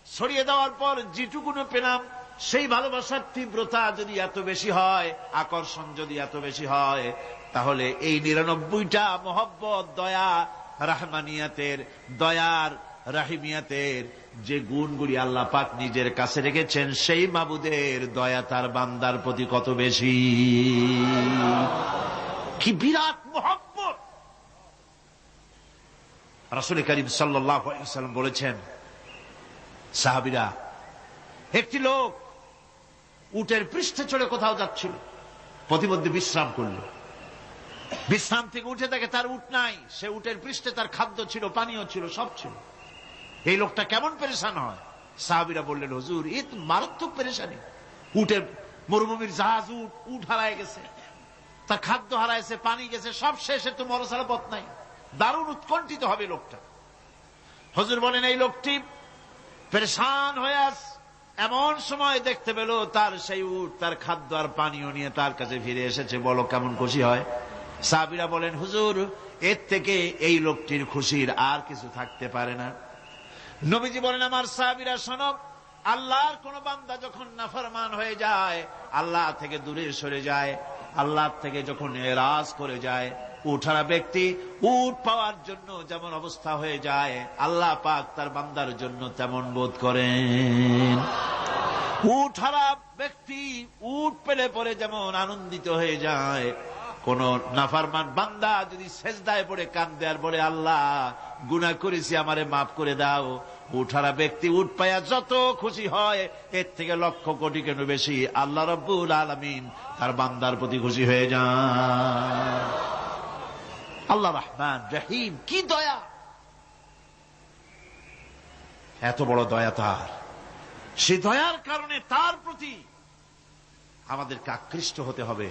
ছড়িয়ে দেওয়ার পর যেটুকুনো পেলাম, সেই ভালোবাসার তীব্রতা যদি এত বেশি হয়, আকর্ষণ যদি এত বেশি হয়, তাহলে এই 99টা মহব্বত, দয়া, রাহমানিয়াতের, দয়ার, রাহিমিয়াতের যে গুণগুলি আল্লাহ পাক নিজের কাছে রেখেছেন, সেই মাবুদের দয়া তার বান্দার প্রতি কত বেশি, কি বিরাট মহব্বত। রাসূল করিম সাল্লাল্লাহু আলাইহি ওয়াসাল্লাম বলেছেন, সাহাবীরা, একটি লোক উটের পৃষ্ঠে চড়ে কোথাও যাচ্ছিল, পথিমধ্যে বিশ্রাম করল। বিশ্রাম থেকে উঠে দেখে তার উট নাই। সে উটের পৃষ্ঠে তার খাদ্য ছিল, পানীয় ছিল, সব ছিল। এই লোকটা কেমন পেরেশান হয়? সাহাবীরা বললেন, হুজুর এ তো মারাত্মক পেরেশানি। উটের মরুভূমির জাহাজ, উট হারায় গেছে, তার খাদ্য হারাইছে, পানি গেছে, সব শেষে তো মরা ছাড়া পথ নাই। দারুণ উৎকণ্ঠিত হবে লোকটা। হুজুর বলেন, এই লোকটি পেরেশান হয়ে আস। এমন সময় দেখতে পেল তার সেই উট তার খাদ্য আর পানীয় নিয়ে তার কাছে ফিরে এসেছে। বলো কেমন খুশি হয়? সাহাবীরা বলেন, হুজুর এর থেকে এই লোকটির খুশির আর কিছু থাকতে পারে না। নবীজি বলেন, আমার সাহাবীরা শোনো, আল্লাহর কোন বান্দা যখন নাফরমান হয়ে যায়, আল্লাহ থেকে দূরে সরে যায়, আল্লাহ থেকে যখন এরাজ করে যায়, উঠারা ব্যক্তি উট পাওয়ার জন্য যেমন অবস্থা হয়ে যায়, আল্লাহ পাক তার বান্দার জন্য তেমন বোধ করেন। উঠারা ব্যক্তি উট পেলে পরে যেমন আনন্দিত হয়ে যায়, কোন নাফরমান বান্দা যদি সেজদায় পড়ে কাঁদে আর বলে, আল্লাহ গুনাহ করেছি, আমারে মাফ করে দাও, উঠারা ব্যক্তি উট পায়া যত খুশি হয়, এর থেকে লক্ষ কোটি কেন বেশি আল্লাহ রাব্বুল আলামিন তার বান্দার প্রতি খুশি হয়ে যান। আল্লাহ রহমান রহিম, কি দয়া! এত বড় দয়া তার। সে দয়ার কারণে তার প্রতি আমাদেরকে আকৃষ্ট হতে হবে।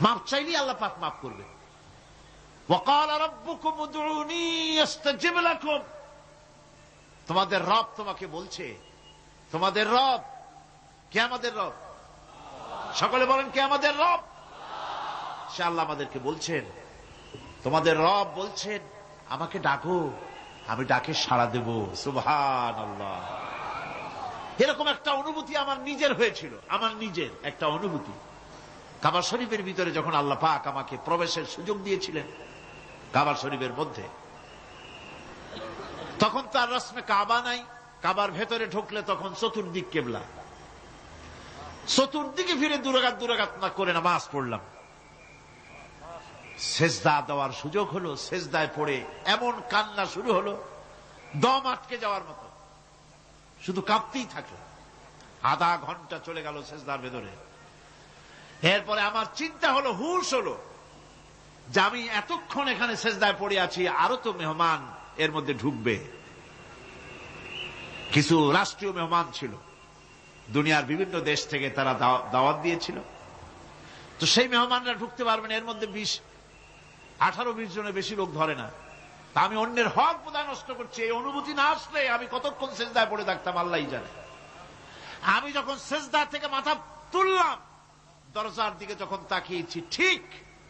মাপ চাইলেই আল্লাহ পাক মাফ করবে। ওয়াকাল রাব্বুকুম উদউনি আস্তাজিব লাকুম। তোমাদের রব তোমাকে বলছে, তোমাদের রব কে? আমাদের রব। সকলে বলেন, কে আমাদের রব? সে আল্লাহ আমাদেরকে বলছেন, তোমাদের রব বলছেন আমাকে ডাকো, আমি ডাকে সাড়া দেব। সুবহানাল্লাহ। এরকম একটা অনুভূতি আমার নিজের হয়েছিল, আমার নিজের একটা অনুভূতি। কাবা শরীফের ভিতরে যখন আল্লাহ পাক আমাকে প্রবেশের সুযোগ দিয়েছিলেন কাবা শরীফের মধ্যে, তখন তার রসমে কাবা নাই। কাবার ভেতরে ঢুকলে তখন চতুর্দিক কেবলা, চতুর্দিকে ফিরে দুরাকাত না করে নামাজ পড়লাম। সেজদা দেওয়ার সুযোগ হলো, সেজদায় পড়ে এমন কান্না শুরু হলো, দম আটকে যাওয়ার মতো, শুধু কাঁপতেই থাকলো। আধা ঘন্টা চলে গেল সেজদার ভেতরে। এরপরে আমার চিন্তা হলো, হুঁশ হলো যে আমি এতক্ষণ এখানে সেজদায় পড়ে আছি, আরো তো মেহমান এর মধ্যে ঢুকবে। কিছু রাষ্ট্রীয় মেহমান ছিল, দুনিয়ার বিভিন্ন দেশ থেকে তারা দাওয়াত দিয়েছিল। তো সেই মেহমানরা ঢুকতে পারবেন, এর মধ্যে 18-20 জনের বেশি লোক ধরে না। তা আমি অন্যের হক বোধহয় নষ্ট করছি, এই অনুভূতি না আসলে আমি কতক্ষণ সেজদায় পড়ে থাকতাম আল্লাহই জানে। আমি যখন সেজদা থেকে মাথা তুললাম, দরজার দিকে যখন তাকিয়েছি, ঠিক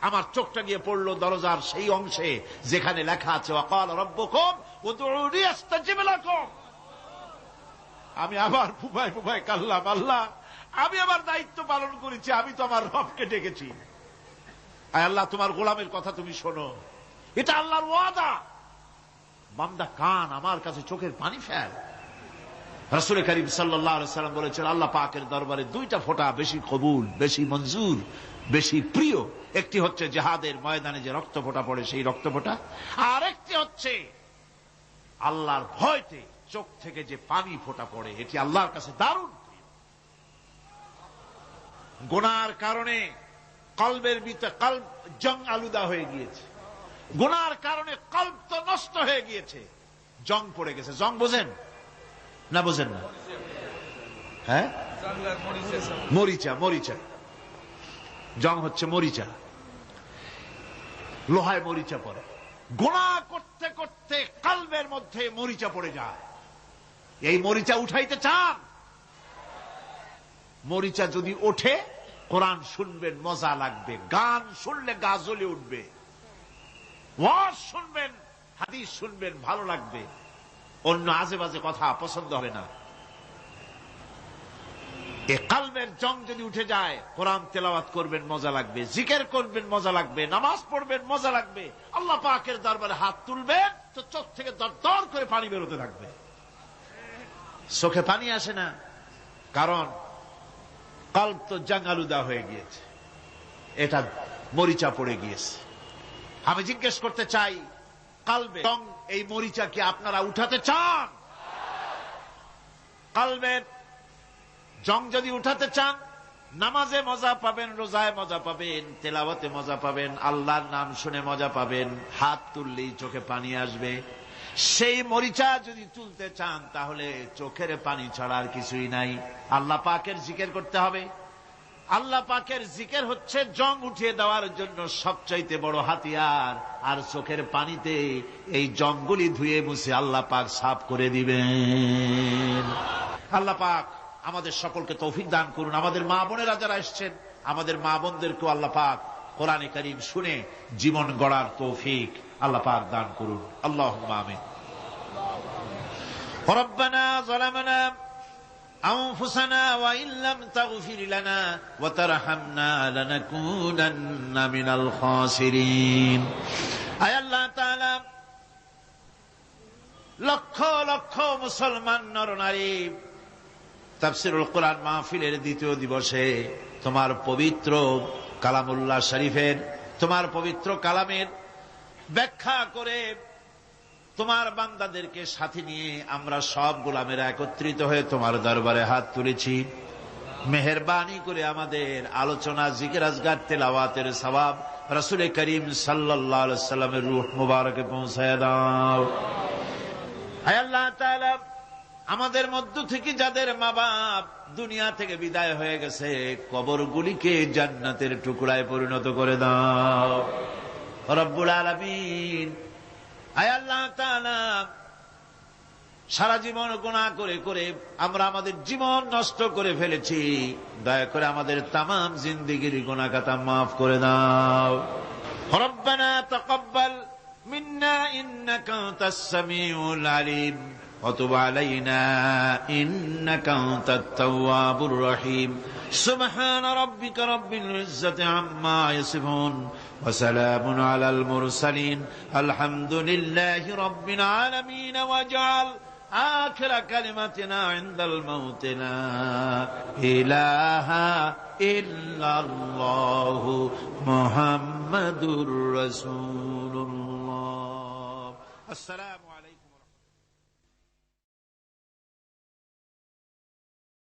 আমার চোখটা গিয়ে পড়লো দরজার সেই অংশে যেখানে লেখা আছে ওয়াকাল রাব্বুকুম উদউনি আস্তাজিব লাকুম। আমি আবার ফুফায় ফুফায় কাল্লাম, আল্লাহ আমি আমার দায়িত্ব পালন করেছি, আমি তো আমার রবকে ডেকেছি। আয় আল্লাহ, তোমার গোলামের কথা তুমি শোনো, এটা আল্লাহর ওয়াদা। বান্দা কান, আমার কাছে চোখের পানি ফেল। রাসূল করিম সাল্লাল্লাহু আলাইহি ওয়াসাল্লাম বলেছেন, আল্লাহ পাকের দরবারে দুইটা ফোঁটা বেশি কবুল, বেশি মঞ্জুর, বেশি প্রিয়। একটি হচ্ছে জিহাদের ময়দানে যে রক্ত ফোঁটা পড়ে সেই রক্ত ফোঁটা, আর একটি হচ্ছে আল্লাহর ভয়তে চোখ থেকে যে পানি ফোঁটা পড়ে, এটি আল্লাহর কাছে দারুণ প্রিয়। গুনার কারণে কলবের ভিতরে কলব জং আলুদা হয়ে গিয়েছে, গুনার কারণে কলব তো নষ্ট হয়ে গিয়েছে, জং পড়ে গেছে। জং বোঝেন না? বোঝেন না? হ্যাঁ, মরিচা। মরিচা জং হচ্ছে মরিচা, লোহায় মরিচা পড়ে। গুনাহ করতে করতে কলবের মধ্যে মরিচা পড়ে যায়। এই মরিচা উঠাইতে চান? মরিচা যদি ওঠে, কোরআন শুনবেন মজা লাগবে, গান শুনলে গা জ্বলে উঠবে, ওয়াজ শুনবেন, হাদিস শুনবেন, ভালো লাগবে, অন্য আজে বাজে কথা পছন্দ হবে না। এ কলবের জং যদি উঠে যায়, কোরআন তেলাওয়াত করবেন মজা লাগবে, জিকির করবেন মজা লাগবে, নামাজ পড়বেন মজা লাগবে, আল্লাহ পাকের দরবারে হাত তুলবেন তো চোখ থেকে দরদর করে পানি বেরোতে থাকবে। চোখে পানি আসে না, কারণ কলব তো জাঙ্গালুদা হয়ে গিয়েছে, এটা মরিচা পড়ে গিয়েছে। আমি জিজ্ঞেস করতে চাই, কলবে জং, এই মরিচা কি আপনারা উঠাতে চান? কলবের জং যদি উঠাতে চান, নামাজে মজা পাবেন, রোজায় মজা পাবেন, তেলাওয়াতে মজা পাবেন, আল্লাহর নাম শুনে মজা পাবেন, হাত তুললেই চোখে পানি আসবে। সেই মরিচা যদি তুলতে চান তাহলে চোখের পানি ছাড়া আর কিছুই নাই। আল্লাহ পাকের জিকির করতে হবে। আল্লাহ পাকের জিকির হচ্ছে জং উঠিয়ে দেওয়ার জন্য সবচাইতে বড় হাতিয়ার। আর চোখের পানিতে এই জংগুলি ধুয়ে মুছে আল্লাহ পাক সাফ করে দিবেন। আল্লাহ পাক আমাদের সকলকে তৌফিক দান করুন। আমাদের মা বোনেরা যারা এসছেন, আমাদের মা বোনদেরকেও আল্লাহ পাক কোরআনে কারীম শুনে জীবন গড়ার তৌফিক আল্লাহ পাক দান করুন। আল্লাহুম্মা আমিন। রব্বানা যালামনা আনফুসানা ওয়া ইল্লাম তাগফির লানা ওয়া তারহামনা লানাকুনান্না মিনাল খাসিরিন। আয় আল্লাহ তাআলা, লক্ষ লক্ষ মুসলমান নরনারী তাফসীরুল কোরআন মাহফিলের দ্বিতীয় দিবসে তোমার পবিত্র কালামুল্লাহ শরীফের, তোমার পবিত্র কালামের ব্যাখ্যা করে তোমার বান্দাদেরকে সাথে নিয়ে আমরা সব গোলামেরা একত্রিত হয়ে তোমার দরবারে হাত তুলেছি। মেহেরবানি করে আমাদের আলোচনা, জিকির, আজগার, তেলাওয়াতের সওয়াব রাসূল করিম সাল্লাল্লাহু আলাইহি ওয়াসাল্লামের রূহ মুবারকে পৌঁছায় দাও। হে আল্লাহ তাআলা, আমাদের মধ্য থেকে যাদের মা বাপ দুনিয়া থেকে বিদায় হয়ে গেছে, কবরগুলিকে জান্নাতের টুকরায় পরিণত করে দাও রব্বুল আলামিন। আয় আল্লাহ তাআলা, সারা জীবন গুনাহ করে করে আমরা আমাদের জীবন নষ্ট করে ফেলেছি। দয়া করে আমাদের তামাম জিন্দেগির গুনাহ খাতা মাফ করে দাও। রব্বানা তাকাব্বাল মিন্না ইন্নাকা আনতাস সামিউল আলিম ওয়া তুব আলাইনা ইন্নাকা আনতাত তাওয়াবুর রহিম। সুবহান রাব্বিকা রাব্বিল ইজ্জাতি আম্মা ইয়াসিফুন ওয়া সালামুন আলাল মুরসালিন আলহামদুলিল্লাহি রাব্বিল আলামিন। ওয়াজআল আখির কালিমাতিনা ইনদাল মাউত লা ইলাহা ইল্লাল্লাহু মুহাম্মাদুর রাসূলুল্লাহ। আসসালামু